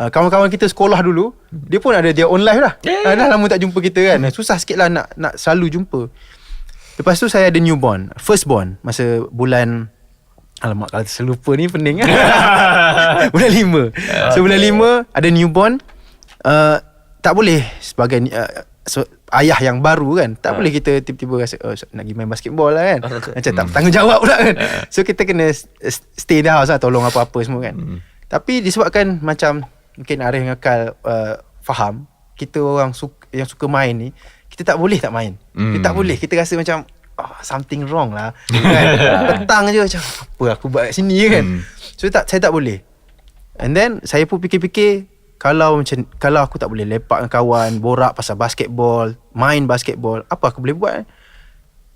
kawan-kawan kita sekolah dulu, dia pun ada dia own life lah. Dah lama tak jumpa kita kan, susah sikit lah nak selalu jumpa. Lepas tu saya ada newborn, firstborn, masa bulan, alamak kalau terlupa ni pening kan. Bulan 5. So bulan 5 ada newborn. Tak boleh sebagai ayah yang baru kan, tak boleh kita tiba-tiba rasa nak pergi main basketball lah kan. Macam tak bertanggungjawab pula kan. So kita kena stay the house lah, tolong apa-apa semua kan. Tapi disebabkan macam mungkin Arif dengan Kal faham, kita orang yang suka main ni, kita tak boleh tak main. Kita tak boleh, kita rasa macam something wrong lah kan? Petang je macam apa aku buat kat sini kan. So saya tak boleh. And then saya pun fikir-fikir, kalau aku tak boleh lepak dengan kawan, borak pasal basketball, main basketball, apa aku boleh buat?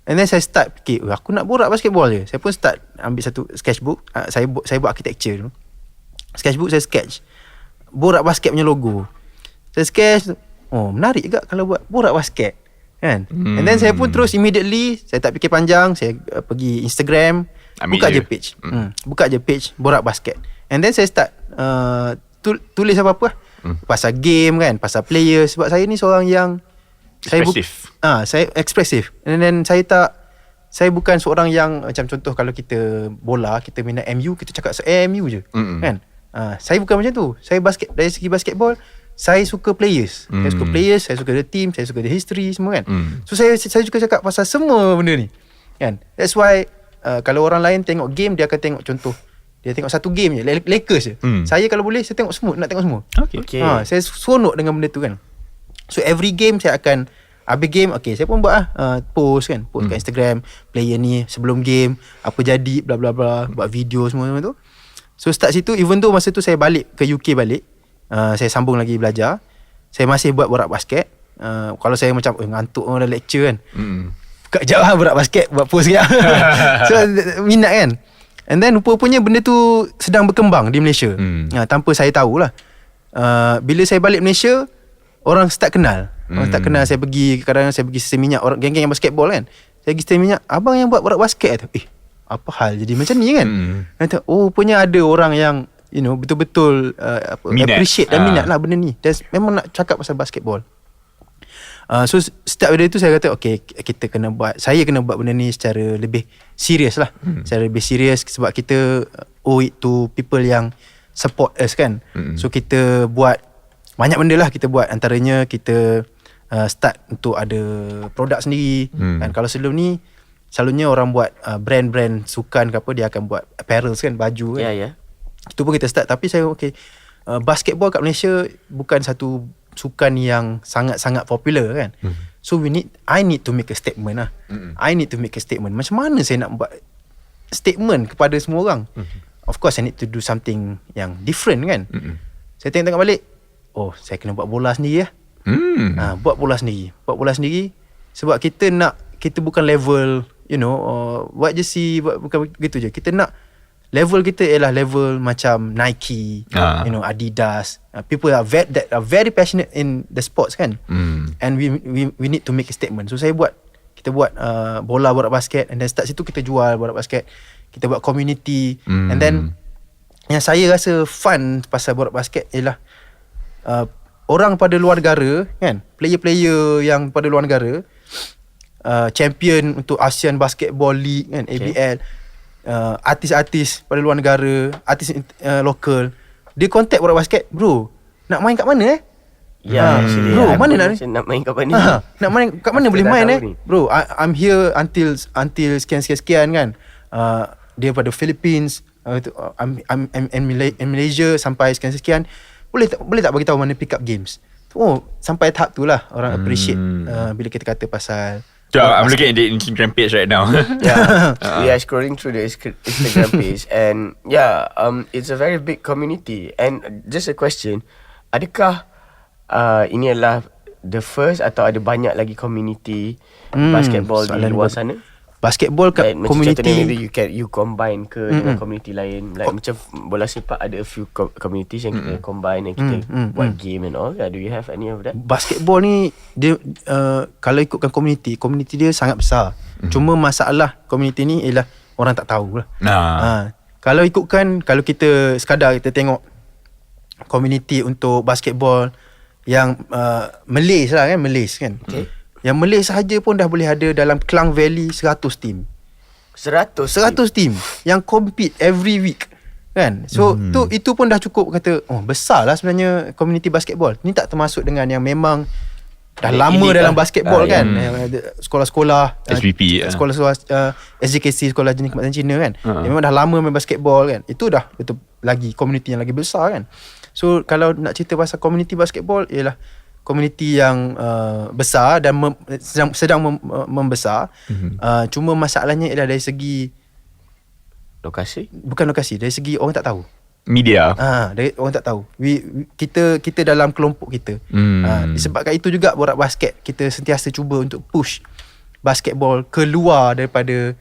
And then saya start fikir, aku nak borak basketball je. Saya pun start ambil satu sketchbook. Saya buat architecture dulu. Sketchbook saya sketch Borak Basket punya logo. Saya sketch, menarik juga kalau buat borak basket kan. And then saya pun terus immediately, saya tak fikir panjang, saya pergi Instagram, buka je page. Buka je page Borak Basket. And then saya start tulis apa-apa pasal game kan, pasal player. Sebab saya ni seorang yang Ekspresif. Saya ekspresif. And then saya bukan seorang yang macam contoh kalau kita bola, kita minat MU, kita cakap MU je kan. Saya bukan macam tu. Saya dari segi basketball, saya suka players. Saya suka players, saya suka the team, saya suka the history semua kan. So saya juga cakap pasal semua benda ni kan. That's why kalau orang lain tengok game, dia akan tengok contoh, dia tengok satu game je, Lakers je. Saya kalau boleh, saya tengok semua, nak tengok semua. Okay. Saya seronok dengan benda tu kan. So every game saya akan, habis game, saya pun buat post kan, post kat Instagram, player ni sebelum game apa jadi, bla bla bla, buat video semua tu. So start situ. Even though masa tu saya balik ke UK balik, saya sambung lagi belajar, saya masih buat borak basket. Kalau saya macam ngantuk dah lecture kan, buka sekejap lah borak basket, buat post sekejap. So minat kan. And then rupa-rupanya benda tu sedang berkembang di Malaysia, tanpa saya tahulah. Bila saya balik Malaysia, orang start kenal. Orang start kenal. Saya pergi, kadang-kadang saya pergi Sesi Minyak, orang geng-geng yang basketball kan, saya pergi Sesi Minyak, abang yang buat borak basket tu. Apa hal jadi macam ni kan. Kata, rupanya ada orang yang betul-betul appreciate dan minat lah benda ni, dan memang nak cakap pasal basketball. So start dari itu saya kata kita kena buat, saya kena buat benda ni secara lebih serius lah. Secara lebih serius, sebab kita owe it to people yang support us kan. So kita buat banyak benda lah kita buat. Antaranya kita start untuk ada produk sendiri. Dan kalau sebelum ni selalunya orang buat brand-brand sukan ke apa, dia akan buat apparel kan, baju kan. Ya. Itu pun kita start. Tapi saya basketball kat Malaysia bukan satu sukan yang sangat-sangat popular kan. So I need to make a statement lah. I need to make a statement. Macam mana saya nak buat statement kepada semua orang? Of course I need to do something yang different kan. Saya tengok balik, saya kena buat bola sendiri lah. Buat bola sendiri sebab kita bukan level buat jersey, bukan begitu je. Kita nak level kita ialah level macam Nike, Adidas. People are very passionate in the sports kan. And we need to make a statement. So kita buat bola borak basket, and then start situ kita jual borak basket. Kita buat community, and then yang saya rasa fun pasal borak basket ialah orang pada luar negara kan, player-player yang pada luar negara, champion untuk ASEAN Basketball League kan, ABL, artis-artis pada luar negara, artis lokal, dia contact borak basket, bro, nak main kat mana Actually, bro, mana nak main kat mana? nak main kat mana boleh main bro, I'm here until sekian kan. Dia pada Philippines, I'm in Malaysia sampai sekian. Boleh tak bagi tahu mana pick up games? Sampai tahap tu lah orang appreciate bila kita kata pasal. I'm looking at the Instagram page right now. We are scrolling through the Instagram page, and it's a very big community. And just a question, adakah ini adalah the first atau ada banyak lagi community basketball di luar sana? Basketball kat community, maybe you combine ke dengan community lain, like macam bola sepak ada a few communities yang kita combine and kita buat game and all. Do you have any of that? Basketball ni dia kalau ikutkan community dia sangat besar. Cuma masalah community ni ialah orang tak tahu lah. Kalau kita sekadar kita tengok community untuk basketball yang Malays kan. Okay. Yang Malay sahaja pun dah boleh ada dalam Klang Valley 100 team. 100 team yang compete every week kan. So itu pun dah cukup kata besar lah sebenarnya community basketball. Ni tak termasuk dengan yang memang dah lama dalam basketball kan. Sekolah-sekolah SPP, sekolah-sekolah SJKC, sekolah jenis kebangsaan Cina kan. Yang memang dah lama main basketball kan. Itu dah betul lagi community yang lagi besar kan. So kalau nak cerita pasal community basketball ialah komuniti yang besar dan sedang membesar. Cuma masalahnya ialah dari segi lokasi. Bukan lokasi, dari segi orang tak tahu. Media. Dari orang tak tahu. Kita dalam kelompok kita. Disebabkan itu juga borak basket kita sentiasa cuba untuk push basketball keluar daripada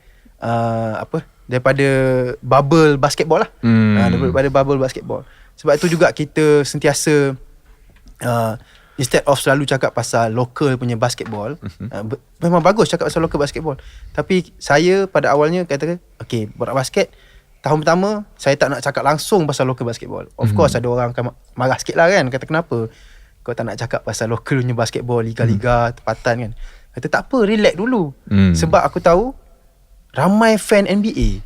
daripada bubble basketball lah. Daripada bubble basketball. Sebab itu juga kita sentiasa instead of selalu cakap pasal local punya basketball, memang bagus cakap pasal local basketball. Tapi saya pada awalnya kata, borak basket, tahun pertama saya tak nak cakap langsung pasal local basketball. Of course ada orang akan marah sikit lah kan, kata kenapa kau tak nak cakap pasal local punya basketball, liga-liga tempatan kan. Kata tak apa, relax dulu. Sebab aku tahu ramai fan NBA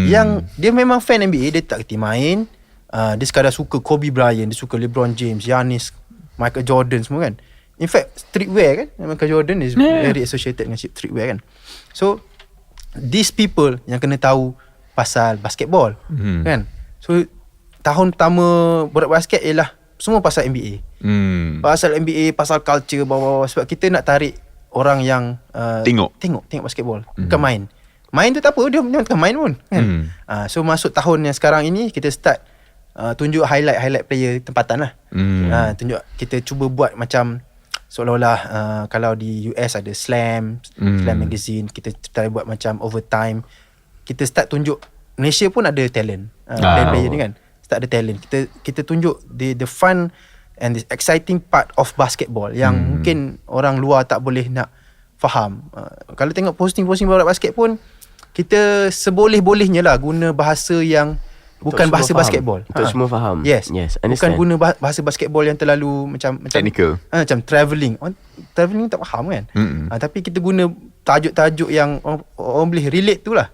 yang dia memang fan NBA, dia tak kerti main, dia sekadar suka Kobe Bryant, dia suka LeBron James, Giannis, Michael Jordan semua kan. In fact streetwear kan, Michael Jordan is very associated dengan streetwear kan. So these people yang kena tahu pasal basketball kan. So tahun pertama borak basket ialah semua pasal NBA. Pasal NBA, pasal culture bawah-bawah. Sebab kita nak tarik orang yang tengok basketball, bukan main tu tak apa, dia tak main pun kan. So masuk tahun yang sekarang ini kita start tunjuk highlight player tempatan lah. Tunjuk, kita cuba buat macam seolah-olah kalau di US ada Slam magazine, kita try buat macam overtime. Kita start tunjuk Malaysia pun ada talent, player ni kan. Start ada talent. Kita tunjuk the fun and the exciting part of basketball yang mungkin orang luar tak boleh nak faham. Kalau tengok posting-posting borak basket pun, kita seboleh-bolehnya lah guna bahasa yang bukan bahasa basketball. Untuk semua faham. Yes, bukan guna bahasa basketball yang terlalu macam technical. Macam travelling. Travelling tak faham kan. tapi kita guna tajuk-tajuk yang orang boleh relate tu lah.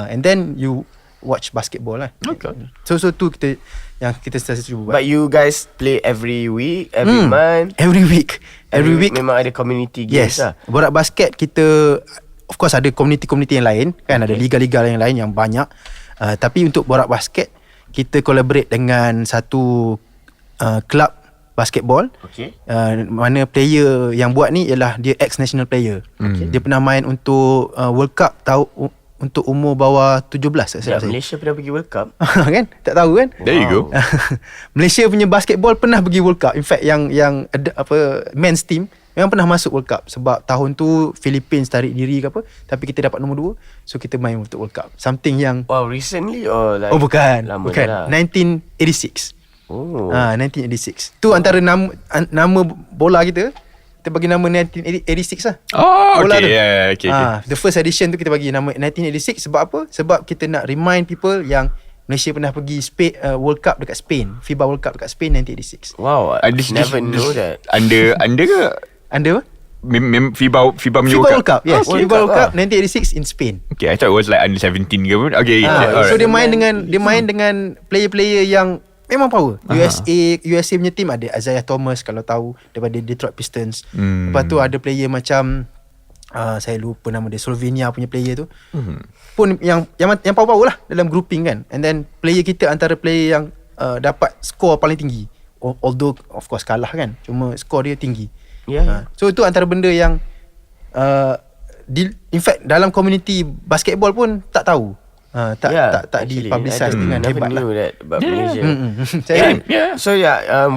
And then you watch basketball lah. Okay. So tu kita yang kita sentiasa cuba buat. But you guys play every week, every month? Every week Memang ada community games yes. lah. Borak basket kita of course ada community yang lain kan, ada liga-liga yang lain yang banyak. Tapi untuk borak basket kita collaborate dengan satu club basketball. Okay. Mana player yang buat ni ialah dia ex-national player. Dia pernah main untuk World Cup untuk umur bawah 17 saya rasa. Malaysia pernah pergi World Cup. Kan? Tak tahu kan? There you go. Malaysia punya basketball pernah pergi World Cup. In fact yang men's team memang pernah masuk World Cup sebab tahun tu Philippines tarik diri ke apa, tapi kita dapat nombor 2, so kita main untuk World Cup. Something yang Wow, recently or like bukan. lama Bukan. dah? 1986. 1986. Tu antara nama bola kita bagi nama 1986 lah. Bola tu. Okay. The first edition tu kita bagi nama 1986 sebab apa? Sebab kita nak remind people yang Malaysia pernah pergi World Cup dekat Spain, FIBA World Cup dekat Spain 1986. Wow, I never know that. Under ke? Under apa? FIBA FIBA World Cup. Yes, World FIBA World Cup, Cup 1986 in Spain. Okay, I thought it was like under 17 ke pun. Okay, So alright. dia main dengan player-player yang memang power. USA punya team ada Isaiah Thomas kalau tahu daripada Detroit Pistons. Lepas tu ada player macam saya lupa nama dia, Slovenia punya player tu. Pun yang power-power lah dalam grouping kan. And then player kita antara player yang dapat skor paling tinggi. Although of course kalah kan, cuma skor dia tinggi. So itu antara benda yang in fact dalam community basketball pun tak tahu. Tak dipublicize dengan hebat lah. That about Malaysia. Yeah. So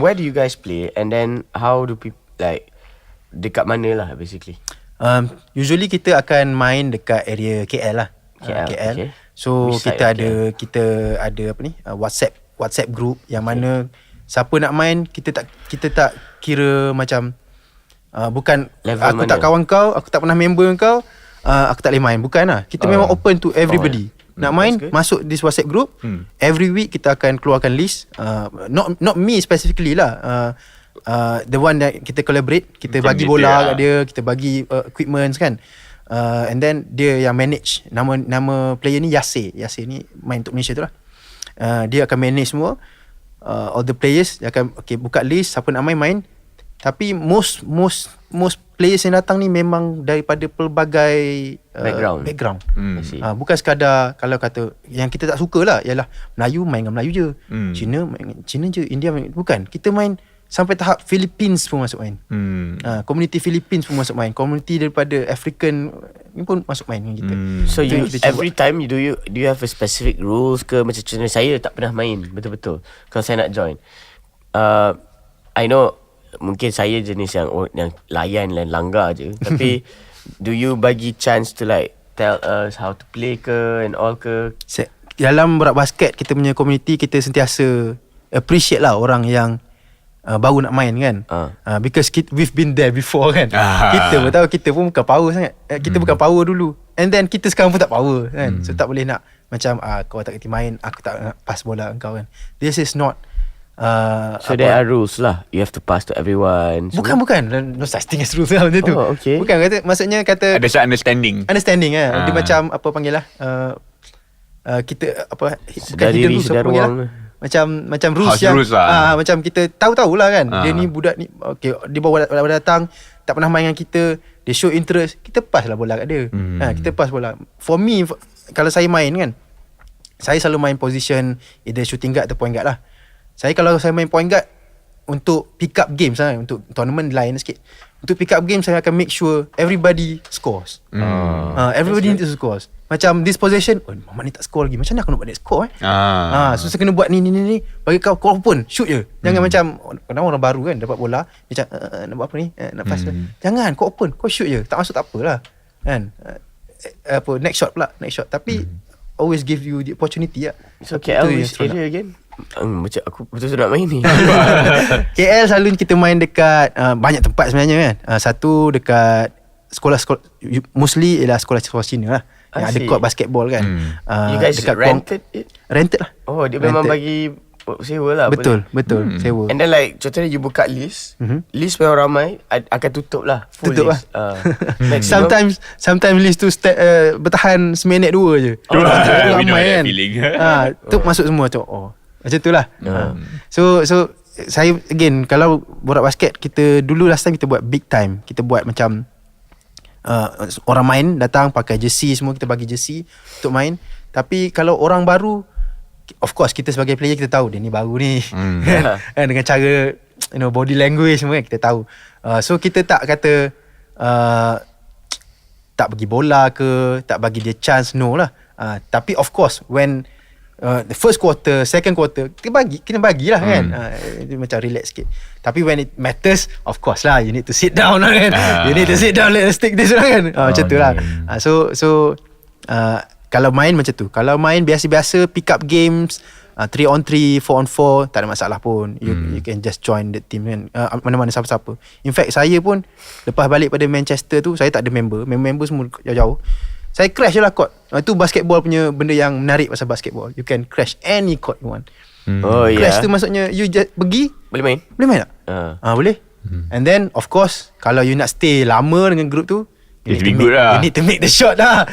where do you guys play, and then how do people like dekat mana lah basically? Usually kita akan main dekat area KL lah. KL. Okay. So Which side kita ada apa ni, WhatsApp group yang mana siapa nak main kita tak kira macam bukan level aku mana? Tak kawan kau, aku tak pernah member kau, aku tak boleh main, bukan lah. Kita memang open to everybody. Nak main masuk this WhatsApp group. Every week kita akan keluarkan list. Not me specifically lah. The one that kita collaborate, kita bagi bola kat dia, kita bagi equipments kan. And then dia yang manage. Nama player ni Yasir ni main untuk Malaysia tu lah. Dia akan manage semua. All the players dia akan buka list siapa nak main. Tapi most players yang datang ni memang daripada pelbagai background. Bukan sekadar kalau kata yang kita tak suka lah ialah Melayu main dengan Melayu je, Cina main dengan Cina je, India main, bukan. Kita main sampai tahap Philippines pun masuk main. Community Philippines pun masuk main. Community daripada African ni pun masuk main dengan kita. So every time do you have a specific rules ke? Macam contohnya saya tak pernah main betul-betul kalau saya nak join. I know mungkin saya jenis yang layan dan langgar je. Tapi do you bagi chance to like tell us how to play ke and all ke? Dalam borak basket kita punya community, kita sentiasa appreciate lah orang yang baru nak main kan. Because we've been there before kan. Kita pun tahu kita pun bukan power sangat. Kita bukan power dulu. And then kita sekarang pun tak power kan. So tak boleh nak macam kau tak kerti main, aku tak nak pass bola kau kan. This is not so there are rules lah. You have to pass to everyone. Bukan no such thing as rules lah macam tu. Okay. Bukan maksudnya kata Ada understanding lah. Dia macam apa panggil lah, kita apa bukan hidden rules apa panggil lah. Macam rules House yang rules lah. macam kita tahu-tahulah kan. Dia ni budak ni dia baru datang, tak pernah main dengan kita, dia show interest, kita pass lah bola kat dia. Kita pass bola. For me, kalau saya main kan, saya selalu main position either shooting guard atau point guard lah. Kalau saya main point guard untuk pick up games lah, untuk tournament lain sikit. Untuk pick up games saya akan make sure everybody scores. Everybody need to scores. Macam this possession, Muhammad ni tak score lagi. Macam mana aku nak buat dia score so saya kena buat ni bagi kau open, shoot je. Jangan macam orang baru kan dapat bola macam nak buat apa ni, nak pass. Jangan, kau open, kau shoot je. Tak masuk tak apalah kan. Next shot. Tapi always give you the opportunity lah. So KL which area again? Macam aku betul-betul nak main ni. KL selalu kita main dekat banyak tempat sebenarnya kan. Satu dekat sekolah mostly ialah sekolah Cina lah, yang ada court basketball kan. You guys dekat rented it? Rented lah. Oh, dia memang bagi sewa lah. Betul, boleh. betul. Sewa. And then like contohnya you buka list, list memang ramai akan tutup lah. Full Tutup list. Maximum. Sometimes list tu bertahan seminit 2 je. We know Ramai that kan. feeling. Tu masuk semua tu. Macam tu lah. So saya again kalau borak basket, kita dulu last time kita buat big time. Kita buat macam orang main datang pakai jersey semua, kita bagi jersey untuk main. Tapi kalau orang baru, of course kita sebagai player kita tahu dia ni baru ni. Kan? Dengan cara body language semua kan, kita tahu. So kita tak kata tak bagi bola ke, tak bagi dia chance, no lah. Tapi of course when the first quarter, second quarter, kena bagilah kan. Dia macam relax sikit. Tapi when it matters, of course lah, you need to sit down lah kan. You need to sit down, let's take this lah kan. Macam tu lah. So kalau main macam tu, kalau main biasa-biasa pick up games, 3 on 3, 4 on 4, tak ada masalah pun. You can just join the team kan. Mana-mana siapa-siapa. In fact saya pun lepas balik pada Manchester tu, saya tak ada member semua jauh-jauh. Saya crash je lah court. Itu basketball punya benda yang menarik pasal basketball. You can crash any court you want. Crash tu maksudnya you just pergi, Boleh main? boleh main tak? Boleh. And then of course kalau you nak stay lama dengan group tu, you need to make the shot lah.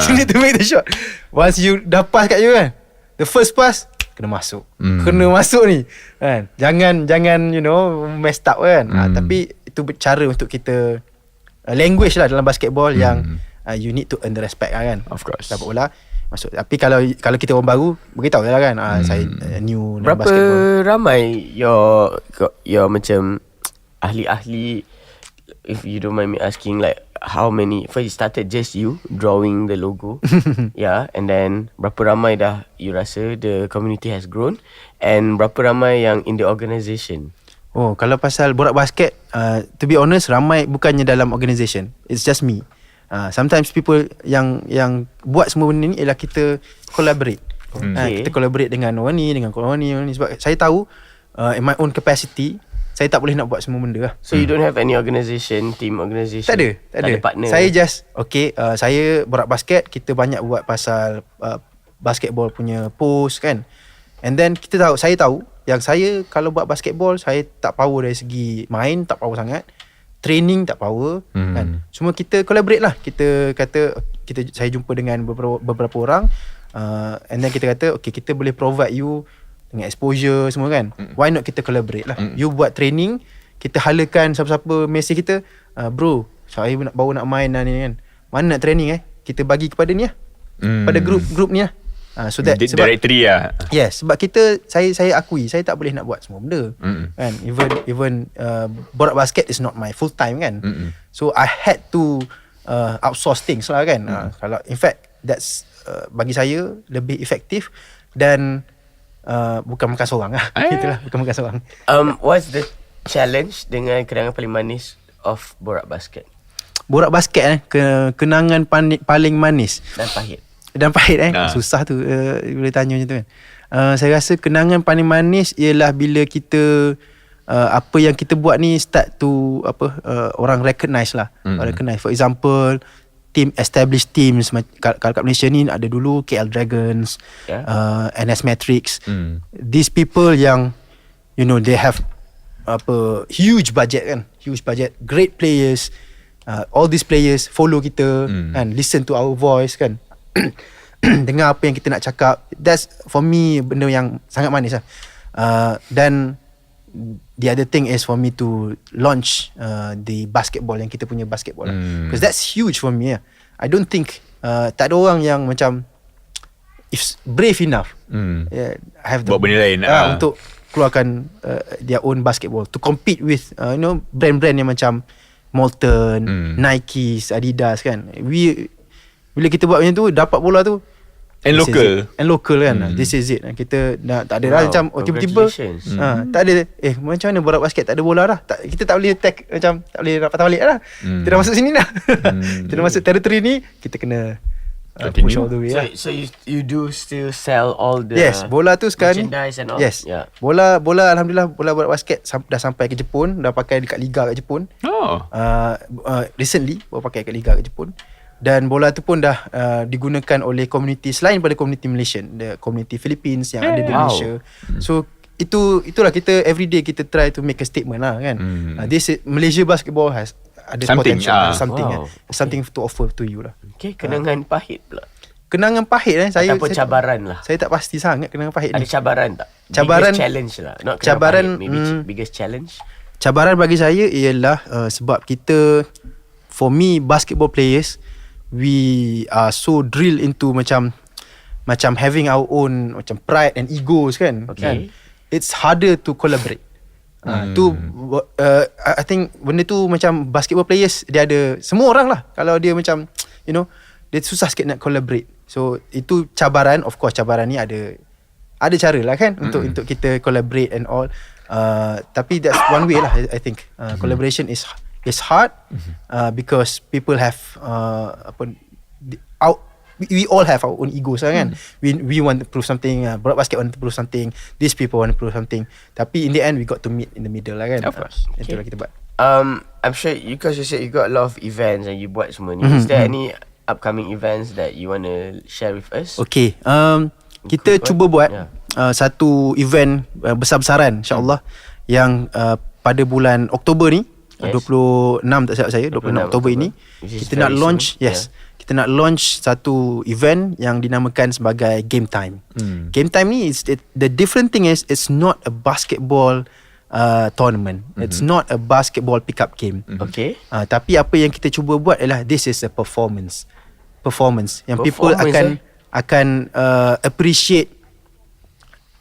You need to make the shot. Once you dah pass kat you kan, the first pass kena masuk. Kena masuk ni kan. Jangan messed up kan. Tapi itu cara untuk kita language lah dalam basketball yang you need to earn the respect lah kan. Of course. Dapat bola masuk. Tapi kalau kita orang baru, beritahu je lah kan. Saya new dalam Berapa basketball. ramai your macam ahli-ahli, if you don't mind me asking, like how many, first it started just you drawing the logo. Yeah, and then berapa ramai dah you rasa the community has grown, and berapa ramai yang in the organisation? Kalau pasal borak basket, to be honest, ramai bukannya dalam organisation. It's just me. Sometimes people yang buat semua benda ni ialah kita collaborate. Kita collaborate dengan orang ni, dengan orang ni. Sebab saya tahu in my own capacity, saya tak boleh nak buat semua benda lah. So you don't have any organisation, team organisation? Tak ada partner? Saya just saya borak basket, kita banyak buat pasal basketball punya post kan. And then saya tahu yang saya kalau buat basketball, saya tak power dari segi main, tak power sangat. Training tak power kan. Semua kita collaborate lah. Kita kata saya jumpa dengan beberapa orang, and then kita kata okay, kita boleh provide you dengan exposure semua kan. Why not kita collaborate lah. You buat training, kita halakan siapa-siapa mesej kita, bro saya baru nak main lah ni kan, mana nak training kita bagi kepada ni lah, pada group ni lah. So that directory lah. Yes, sebab saya akui saya tak boleh nak buat semua benda kan. Even borak basket is not my full time kan. So I had to outsource things lah kan. Kalau in fact that's bagi saya lebih efektif dan bukan makan seorang lah. Itulah, bukan makan seorang. What's the challenge dengan kenangan paling manis of borak basket? Borak basket kenangan paling manis dan pahit susah tu boleh tanya macam tu kan. Saya rasa kenangan paling manis ialah bila kita apa yang kita buat ni start to orang recognize lah. Recognize, for example established teams. Kalau kat Malaysia ni ada dulu KL Dragons, NS Matrix. These people yang they have huge budget kan, great players. All these players follow kita and listen to our voice kan. Dengar apa yang kita nak cakap. That's for me benda yang sangat manis lah. Dan the other thing is for me to launch the basketball, yang kita punya basketball lah. Because that's huge for me. I don't think tak ada orang yang macam if brave enough have the buat benda lain untuk keluarkan their own basketball to compete with brand-brand yang macam Molten, Nike, Adidas kan. Bila kita buat macam tu, dapat bola tu and local kan. This is it. Kita tak ada macam tiba-tiba tak ada macam mana borak basket tak ada bola dah. Kita tak boleh tag, macam tak boleh patah balik dah. Kita dah masuk sini dah. Kita dah masuk territory ni, kita kena push all the way. So you do still sell all the bola tu sekarang merchandise and all? Yes. Bola alhamdulillah, bola borak basket dah sampai ke Jepun, dah pakai dekat liga kat Jepun. Recently baru pakai kat liga kat Jepun. Dan bola tu pun dah digunakan oleh komuniti selain pada komuniti Malaysian, the komuniti Philippines yang ada di Malaysia. So itulah kita everyday kita try to make a statement lah kan. This Malaysia basketball has ada Something, potential, wow. something to offer to you lah. Okay, kenangan pahit pula. Kenangan pahit saya Ataupun cabaran lah. Saya tak pasti sangat kenangan pahit Ada ni. cabaran tak? Cabaran- Biggest challenge lah. Not kenangan cabaran, pahit, maybe biggest challenge. Cabaran bagi saya ialah sebab kita, for me, basketball players, we are so drilled into macam having our own macam pride and egos kan. Okay. Kan? It's harder to collaborate. I think benda tu macam basketball players, dia ada semua orang lah. Kalau dia macam dia susah sikit nak collaborate. So itu cabaran. Of course cabaran ni ada cara lah kan untuk kita collaborate and all. Tapi that's one way lah. I think collaboration is hard because people have we all have our own egos lah kan. We want to prove something, Borak Basket want to prove something, these people want to prove something. Tapi in the end we got to meet in the middle lah kan. Of course. Itulah kita buat. I'm sure because you said you got a lot of events and you buat semua ni. Is there any upcoming events that you want to share with us? Okay, kita cuba buat satu event besar-besaran insyaAllah yang pada bulan Oktober ni, 26 tak silap saya, 26 Oktober ini kita nak launch kita nak launch satu event yang dinamakan sebagai Game Time. Game Time ni the different thing is it's not a basketball tournament. It's not a basketball pick-up game. Okay. Tapi apa yang kita cuba buat ialah this is a performance yang people akan appreciate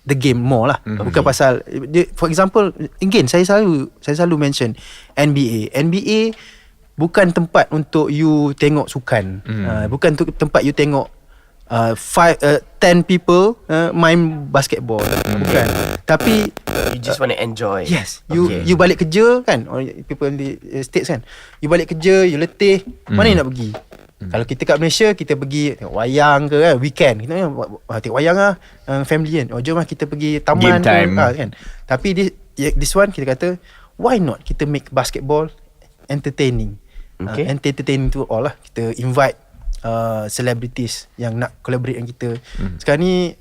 the game more lah. Bukan pasal for example, again saya selalu mention NBA bukan tempat untuk you tengok sukan. Bukan tempat you tengok 10 people main basketball. Bukan. Tapi you just want to enjoy. Yes. You balik kerja kan, or people in the States kan, you balik kerja, you letih, mana you nak pergi? Kalau kita kat Malaysia, kita pergi tengok wayang ke kan, weekend kita tengok wayang lah, family kan, jom lah kita pergi taman Game time. kan. Tapi this one kita kata, why not kita make basketball entertaining. Entertaining to all lah. Kita invite celebrities yang nak collaborate dengan kita. Sekarang ni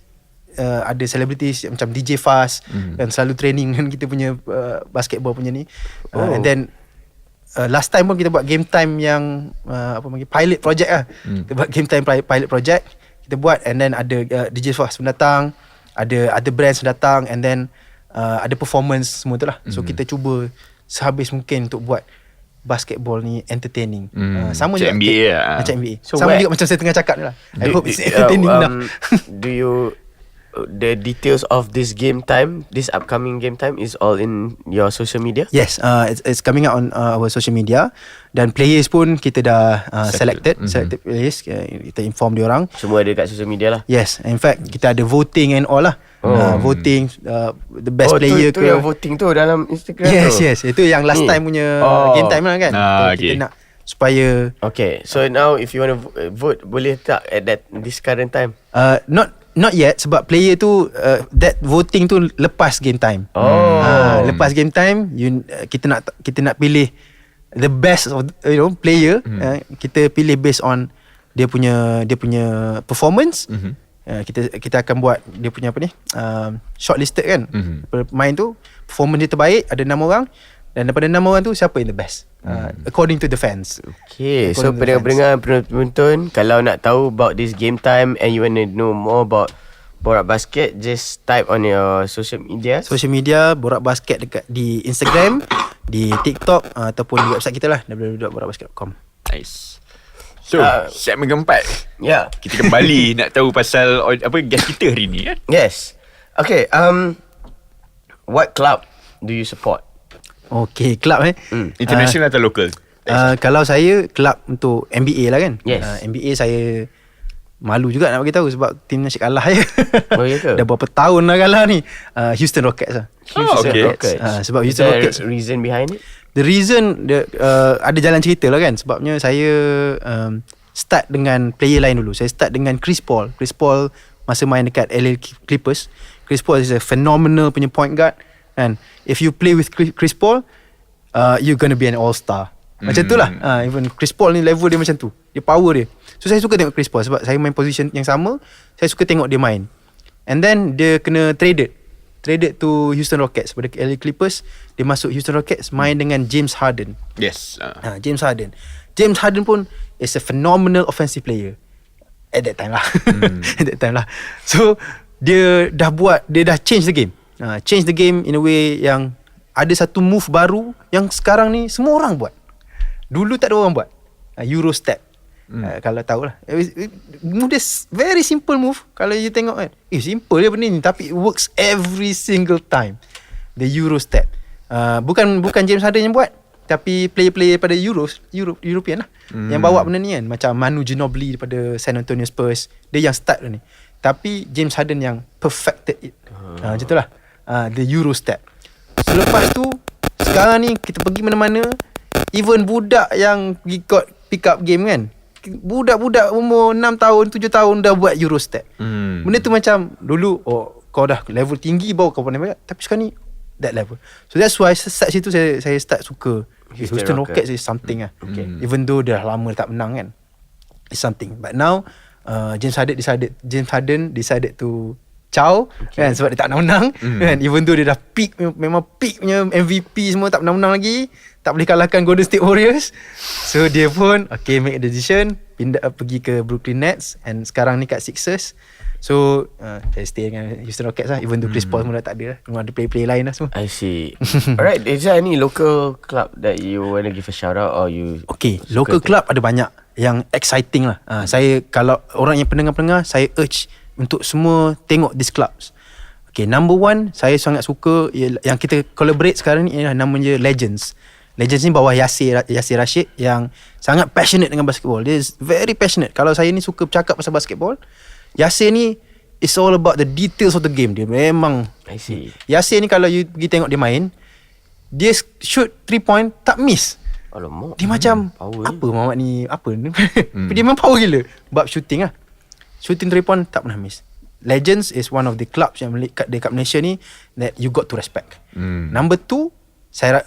ada celebrities macam DJ Fast yang selalu training dengan kita punya basketball punya ni. And then last time pun kita buat game time yang pilot project lah. Kita buat game time pilot project. Kita buat, and then ada DJ Fast pun datang, ada brands datang, and then ada performance semua tu lah. So kita cuba sehabis mungkin untuk buat basketball ni entertaining. Sama macam juga NBA lah. Macam NBA. So sama juga macam saya tengah cakap ni lah. I hope it's entertaining enough. Do you the details of this game time, this upcoming game time is all in your social media? Yes, it's coming out on our social media, dan players pun kita dah selected players, kita inform dia orang. Semua ada kat social media lah. Yes, in fact kita ada voting and all lah. Voting the best player tu yang voting tu dalam Instagram tu. Yes, itu yang last time punya game time lah kan. Kita nak supaya so now if you want to vote, boleh tak at this current time? Not yet, sebab player tu that voting tu lepas game time. Lepas game time kita nak pilih the best of player. Kita pilih based on dia punya performance. Kita akan buat dia punya shortlisted kan. Pemain tu performance dia terbaik, ada 6 orang, dan daripada 6 orang tu siapa yang the best according to the fans. Okay, so pendengar penonton, kalau nak tahu about this game time and you want to know more about Borak Basket, just type on your social media. Social media Borak Basket dekat di Instagram, di TikTok, ataupun di website kita lah, www.borakbasket.com. Nice. So, segmen keempat. Yeah. Kita kembali nak tahu pasal guest kita hari ni kan? Yes. Okay, what club do you support? Okay, club International atau local? Kalau saya club untuk NBA lah kan. Yes. NBA saya malu juga nak bagi tahu sebab tim nasyid kalah je. Oh, ya ke? Dah berapa tahun dah kalah ni. Houston Rockets lah. Houston okay. Rockets. Sebab Is Houston there Rockets, a reason behind it? the reason ada jalan cerita lah kan. Sebabnya saya start dengan player lain dulu. Saya start dengan Chris Paul. Chris Paul masa main dekat LA Clippers. Chris Paul is a phenomenal punya point guard. And if you play with Chris Paul, you're gonna be an all-star. Macam tu lah. Even Chris Paul ni level dia macam tu. Dia power dia. So saya suka tengok Chris Paul sebab saya main position yang sama. Saya suka tengok dia main. And then dia kena traded traded to Houston Rockets. Pada LA Clippers, dia masuk Houston Rockets, main dengan James Harden. Yes. James Harden. James Harden pun is a phenomenal offensive player at that time lah. At that time lah. So dia dah change the game. Change the game in a way yang ada satu move baru yang sekarang ni semua orang buat. Dulu tak ada orang buat. Euro step. Kalau tahu lah. Move dia very simple move. Kalau you tengok kan, simple je benda ni, tapi it works every single time. The Euro step. Bukan James Harden yang buat, tapi player-player pada European lah yang bawa benda ni kan. Macam Manu Ginobili daripada San Antonio Spurs, dia yang start ni. Tapi James Harden yang perfected it. Macam tu lah. The Euro step. Selepas tu, sekarang ni kita pergi mana-mana, even budak yang pick up game kan, budak-budak umur 6 tahun 7 tahun dah buat Euro step. Benda tu macam dulu kau dah level tinggi baru kau pandai, tapi sekarang ni that level. So that's why start situ saya start suka Houston Rockets is something lah. Even though dia dah lama tak menang kan, it's something. But now James Harden decided to ciao kan, sebab dia tak nak menang kan. Even though dia dah memang peak punya MVP semua, tak pernah menang lagi, tak boleh kalahkan Golden State Warriors. So dia pun make a decision, pindah pergi ke Brooklyn Nets, and sekarang ni kat Sixers. So saya stay dengan Houston Rockets lah, even though Chris Paul semua dah tak ada lah. Memang ada player lain lah semua. I see. Alright, is there any local club that you want to give a shout out, or you local club ada banyak yang exciting lah. Saya, kalau orang yang pendengar-pendengar, saya urge untuk semua tengok these clubs. Number one, saya sangat suka yang kita collaborate sekarang ni ialah namanya Legends. Legends ni bawah Yasir Rashid yang sangat passionate dengan basketball. Dia is very passionate. Kalau saya ni suka bercakap pasal basketball, Yasir ni is all about the details of the game. Dia memang, I see. Yasir ni kalau you pergi tengok dia main, dia shoot 3 point tak miss. Alamak, dia macam apa Muhammad ni, apa ni? Dia memang power gila bab shooting lah. Shooting 3 point tak pernah miss. Legends is one of the clubs yang dekat Malaysia ni that you got to respect. Number 2,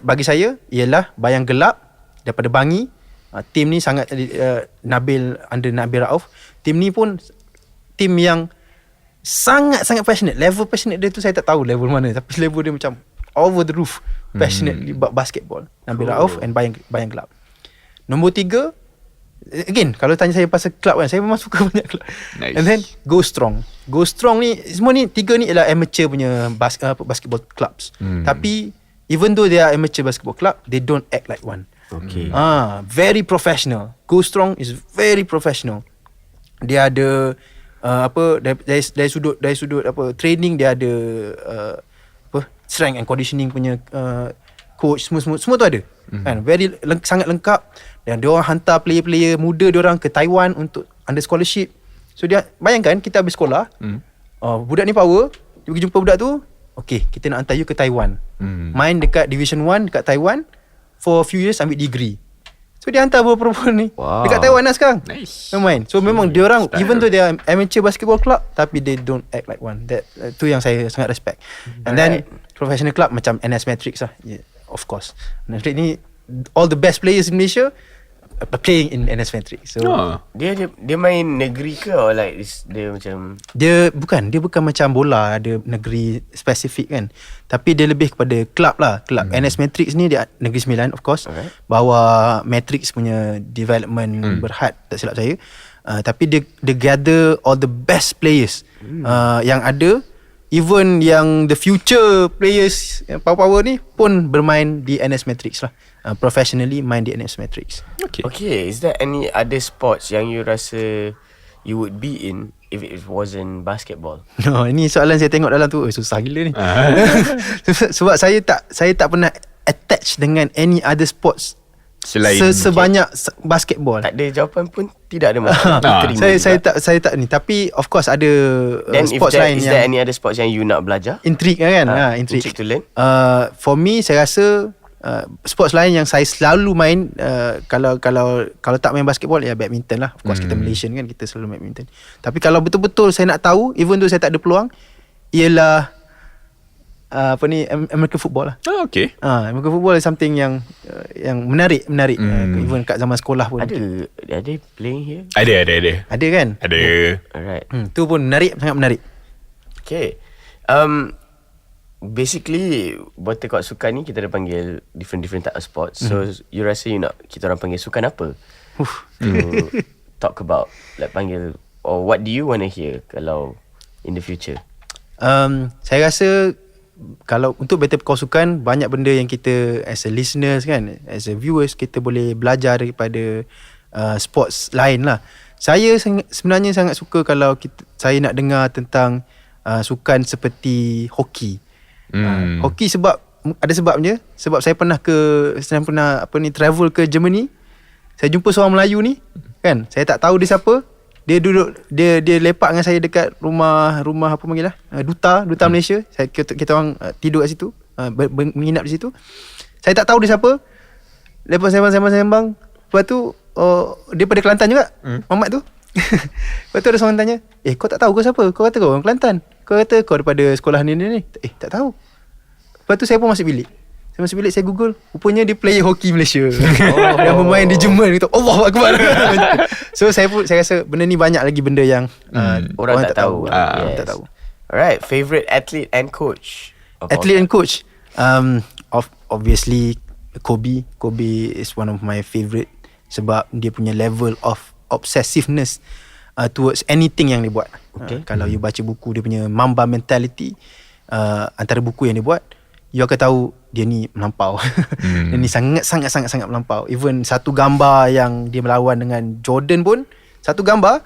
bagi saya ialah Bayang Gelap daripada Bangi. Tim ni sangat Nabil Rauf. Tim ni pun tim yang sangat-sangat passionate. Level passionate dia tu saya tak tahu level mana, tapi level dia macam over the roof passionate about basketball. Nabil Rauf and Bayang Gelap. Nombor 3, again, kalau tanya saya pasal club kan, saya memang suka banyak club. Nice. And then Go Strong. Go Strong ni, semua ni 3 ni ialah amateur punya basketball clubs. Tapi even though they are amateur basketball club, they don't act like one. Very professional. Go Strong is very professional. Dia ada dari sudut training, dia ada strength and conditioning punya coach, semua tu ada. Kan, very sangat lengkap. Dan dia orang hantar player-player muda dia orang ke Taiwan untuk under scholarship. So dia, bayangkan kita habis sekolah, budak ni power, dia pergi jumpa budak tu, kita nak hantar you ke Taiwan, main dekat Division 1 dekat Taiwan for a few years, ambil degree. So dia hantar perempuan ni dekat Taiwan lah sekarang. Nice. Main. So memang dia orang, even though they are amateur basketball club, tapi they don't act like one. That tu yang saya sangat respect. And then professional club macam NS Matrix lah. Of course, NS Matrix ni all the best players in Malaysia playing in NS Matrix. So dia main negeri ke, or like dia macam, dia bukan macam bola ada negeri spesifik kan, tapi dia lebih kepada club lah. Club NS Matrix ni dia Negeri Sembilan, of course, bawa Matrix punya development Berhad, tak silap saya. Tapi dia gather all the best players yang ada. Even yang the future players yang power-power ni pun bermain di NS Matrix lah. Professionally main di NS Matrix. Okay, is there any other sports yang you rasa you would be in if it wasn't basketball? No, ini soalan saya tengok dalam tu, susah gila ni. Sebab saya tak pernah attach dengan any other sports selain sebanyak basketball. Tak ada jawapan pun, tidak ada masalah. Saya tak ni, tapi of course ada sports lain. Is there any other sports yang you nak belajar? Intrigue kan? Intrigue to learn. For me, saya rasa sports lain yang saya selalu main, kalau tak main basketball, ya badminton lah. Of course kita Malaysian kan, kita selalu main badminton. Tapi kalau betul-betul saya nak tahu, even though saya tak ada peluang, ialah American football lah. American football is something yang menarik. Even kat zaman sekolah pun ada playing here. Ada kan? Ada. Alright. Tu pun menarik, sangat menarik. Okay. basically water court sukan ni kita ada panggil different type of sports. So you rasa kita orang panggil sukan apa? To talk about, like panggil, or what do you want to hear kalau in the future? Saya rasa kalau untuk Battle Call Sukan, banyak benda yang kita as a listeners kan, as a viewers, kita boleh belajar daripada sports lain lah. Saya sebenarnya sangat suka kalau saya nak dengar tentang sukan seperti hoki. Hoki sebab ada sebabnya. Sebab saya pernah travel ke Germany. Saya jumpa seorang Melayu ni kan, saya tak tahu dia siapa. Dia duduk, dia lepak dengan saya dekat rumah apa panggil lah, duta Malaysia. Kita orang tidur kat situ, menginap di situ. Saya tak tahu dia siapa. Lepas sembang. Lepas tu dia pada Kelantan juga, Mamat tu. Lepas tu ada seorang tanya, kau tak tahu kau siapa? Kau kata kau orang Kelantan. Kau kata kau daripada sekolah ni. Tak tahu. Lepas tu saya pun masuk bilik. Saya Google, rupanya dia player hoki Malaysia. Yang bermain di Jerman. Kata, Allahu Akbar. So saya rasa benda ni banyak lagi benda yang orang tak tahu. Tak tahu. Alright, favorite athlete and coach? Athlete and coach, obviously Kobe is one of my favorite. Sebab dia punya level of obsessiveness towards anything yang dia buat. Kalau you baca buku dia punya Mamba mentality, antara buku yang dia buat, you akan tahu dia ni melampau. Dia ni sangat melampau. Even satu gambar yang dia melawan dengan Jordan pun, satu gambar,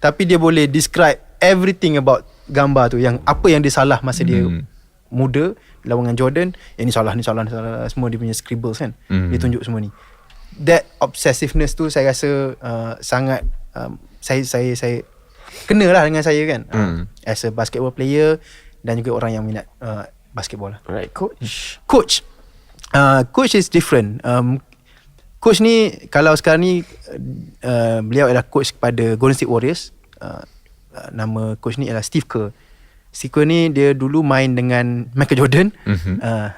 tapi dia boleh describe everything about gambar tu, yang apa yang dia salah masa dia muda lawan dengan Jordan, ni salah, semua dia punya scribbles kan. Dia tunjuk semua ni. That obsessiveness tu saya rasa sangat saya kena lah dengan saya kan, as a basketball player dan juga orang yang minat basketball lah. Alright, coach. Coach is different. Coach ni, kalau sekarang ni beliau adalah coach kepada Golden State Warriors. Nama coach ni adalah Steve Kerr. Steve Kerr ni dia dulu main dengan Michael Jordan,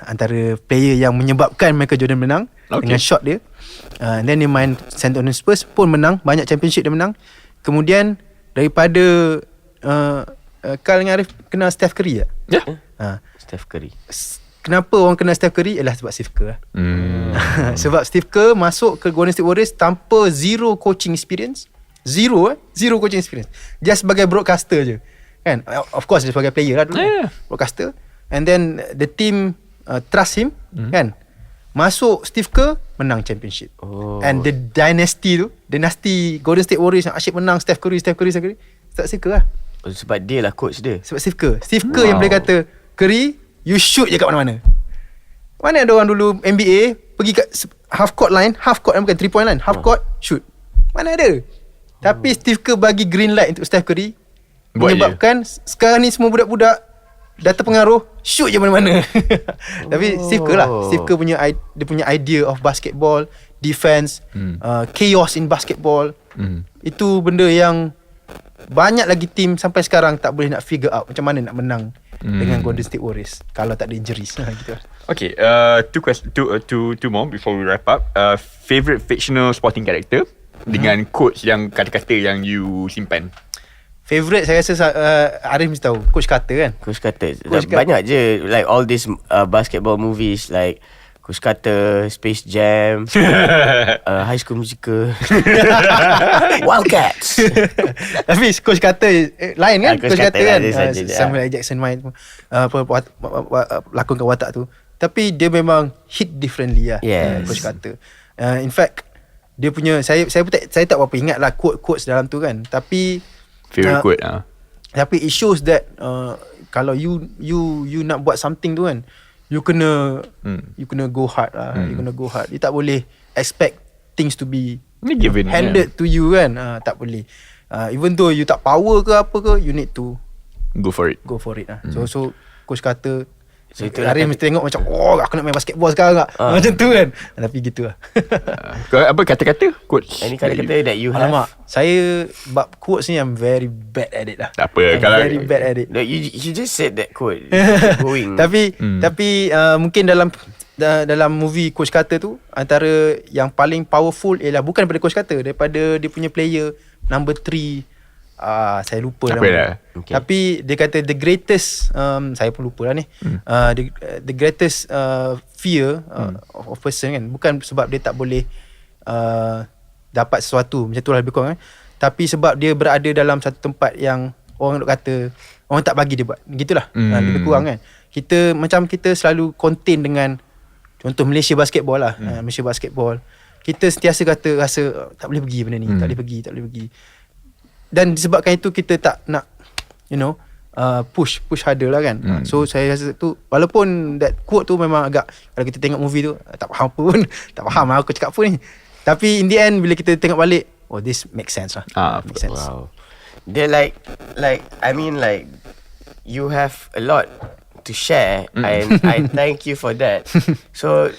antara player yang menyebabkan Michael Jordan menang dengan shot dia. And then dia main San Antonio Spurs pun menang, banyak championship dia menang. Kemudian daripada Kal dengan Arif kenal Steph Curry tak? Ya. Steph Curry. Kenapa orang kenal Steph Curry? Ialah sebab Steve Kerr. Sebab Steve Kerr masuk ke Golden State Warriors tanpa zero coaching experience. Zero coaching experience. Just sebagai broadcaster je kan. Of course dia sebagai player lah dulu, broadcaster. And then the team trust him kan. Masuk Steve Kerr, menang championship. And the dynasty Golden State Warriors yang asyik menang, Steph Curry. Sebab Steve Kerr lah. Sebab dia lah coach dia. Sebab Steve Kerr yang boleh kata, Curry, you shoot je kat mana-mana. Mana ada orang dulu NBA pergi kat half court line, bukan 3 point line, half court shoot. Mana ada. Tapi Steve Kerr bagi green light untuk Steph Curry, menyebabkan sekarang ni semua budak-budak dah terpengaruh, shoot je mana-mana. Tapi Steve Kerr lah. Steve Kerr dia punya idea of basketball, defense, chaos in basketball. Itu benda yang banyak lagi team sampai sekarang tak boleh nak figure out macam mana nak menang dengan Golden State Warriors kalau tak ada injuries. Gitu. Okay, two more before we wrap up. Favorite fictional sporting character dengan coach yang kata-kata yang you simpan. Favorite saya rasa Arif mesti tahu, Coach Carter kan. Coach Carter. Banyak je, like all these basketball movies like Coach Carter, Space Jam, High School Musical, Wildcats. Tapi Coach Carter lain kan? Coach Carter kan, Samuel Samuel L. Jackson main lakonkan watak tu. Tapi dia memang hit differently lah. Coach Carter. In fact, dia punya saya tak berapa ingat lah quotes dalam tu kan. Tapi favorite quote tapi it shows that kalau you nak buat something tu kan, you kena go hard lah. You kena go hard. You tak boleh expect things to be handed to you kan. Tak boleh. Even though you tak power ke apa ke, you need to go for it lah. So Coach Carter, Arif mesti tengok macam, aku nak main basketball sekarang tak? Macam tu kan. Tapi gitu lah. Apa kata-kata quotes? Any kata-kata that you have? Alamak, saya bab quotes ni I'm very bad at it lah. Tak apa. Very bad at it. No, you just said that quote. Going. Tapi mungkin dalam movie Coach Carter tu, antara yang paling powerful ialah bukan daripada Coach Carter, daripada dia punya player number 3 Saya lupa Apa nama dia? dia. Okay. Tapi dia kata the greatest saya pun lupa lah ni. The greatest fear of person kan, bukan sebab dia tak boleh dapat sesuatu macam tu lah lebih kurang kan. Tapi sebab dia berada dalam satu tempat yang orang kata orang tak bagi dia buat. Gitulah. Lebih kurang kan. Kita selalu contain dengan contoh Malaysia basketball lah. Malaysia basketball. Kita sentiasa rasa tak boleh pergi benda ni, tak boleh pergi. Dan disebabkan itu kita tak nak push harder lah kan. So saya rasa tu, walaupun that quote tu memang agak, kalau kita tengok movie tu tak faham pun tak faham lah aku cakap apa ni. Tapi in the end bila kita tengok balik, oh this makes sense lah. Makes sense. Wow. They're like I mean like you have a lot to share and I thank you for that. So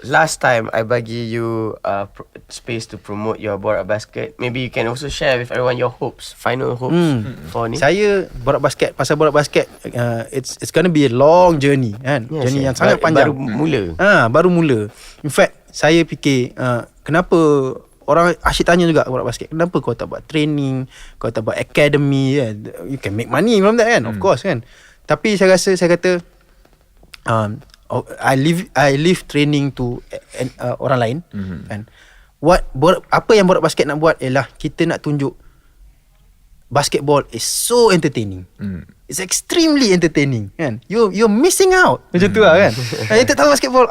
last time I bagi you space to promote your Borak Basket. Maybe you can also share with everyone your hopes, final hopes for ni. Saya Borak Basket, pasal Borak Basket it's gonna be a long journey kan. Yes, Journey yang sangat panjang. Baru mula. In fact saya fikir kenapa orang asyik tanya juga Borak Basket, kenapa kau tak buat training, kau tak buat academy kan? You can make money from that kan, of course kan. Tapi saya kata I leave training to orang lain kan. Apa yang Borak Basket nak buat ialah kita nak tunjuk basketball is so entertaining. It's extremely entertaining kan. You're missing out macam tu lah kan. Yang tak tahu basketball,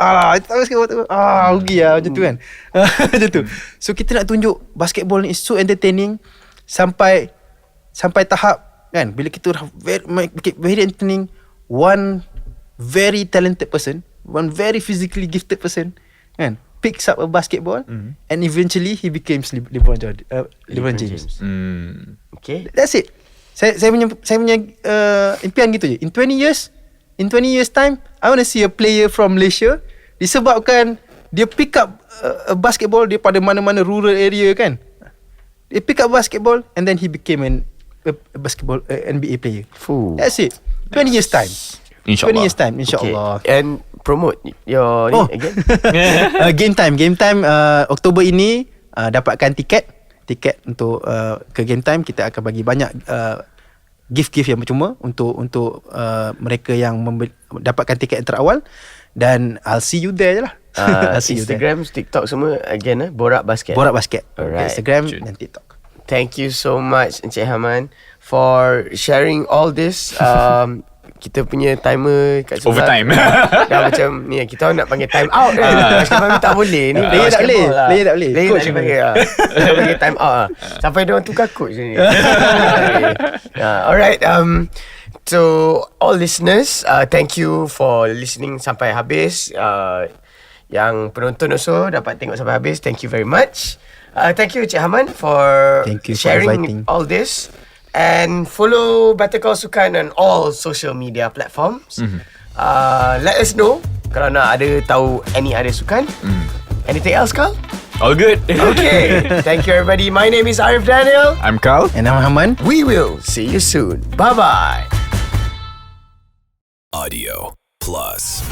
rugi lah macam tu kan. Macam tu. So kita nak tunjuk basketball ni is so entertaining sampai tahap kan, bila kita very entertaining, one very talented person, one very physically gifted person kan, picks up a basketball and eventually he becomes LeBron James. Okay. That's it. Saya punya impian gitu je. In 20 years time, I want to see a player from Malaysia, disebabkan dia pick up a basketball dia pada mana-mana rural area kan. Dia pick up basketball and then he became a basketball NBA player. That's it. 20 years time. 20 years time, insyaAllah. Okay. And promote your ni again. Game time Oktober ini dapatkan tiket untuk ke Game Time. Kita akan bagi banyak gift-gift yang percuma untuk mereka yang dapatkan tiket yang terawal. Dan I'll see you there je lah. Instagram, TikTok semua again Borak Basket. Borak Basket. Alright. Instagram dan TikTok. Thank you so much Encik Haman for sharing all this. Kita punya timer kat sebelah Overtime. dah macam ni, kita orang nak panggil time out kan. Basketball ni tak boleh ni. Player tak boleh. Player tak boleh. Coach Coach panggil kita panggil time out lah. Sampai dia orang tukar coach ni. Alright, so all listeners, thank you for listening sampai habis. Yang penonton also dapat tengok sampai habis. Thank you very much. Thank you Encik Haman for sharing all this. And follow Better Call Sukan on all social media platforms. Let us know kalau nak ada tahu any other sukan. Anything else, Carl? All good. Okay. Thank you everybody. My name is Arif Daniel. I'm Carl. And I'm Haman. We will see you soon. Bye-bye. Audio Plus.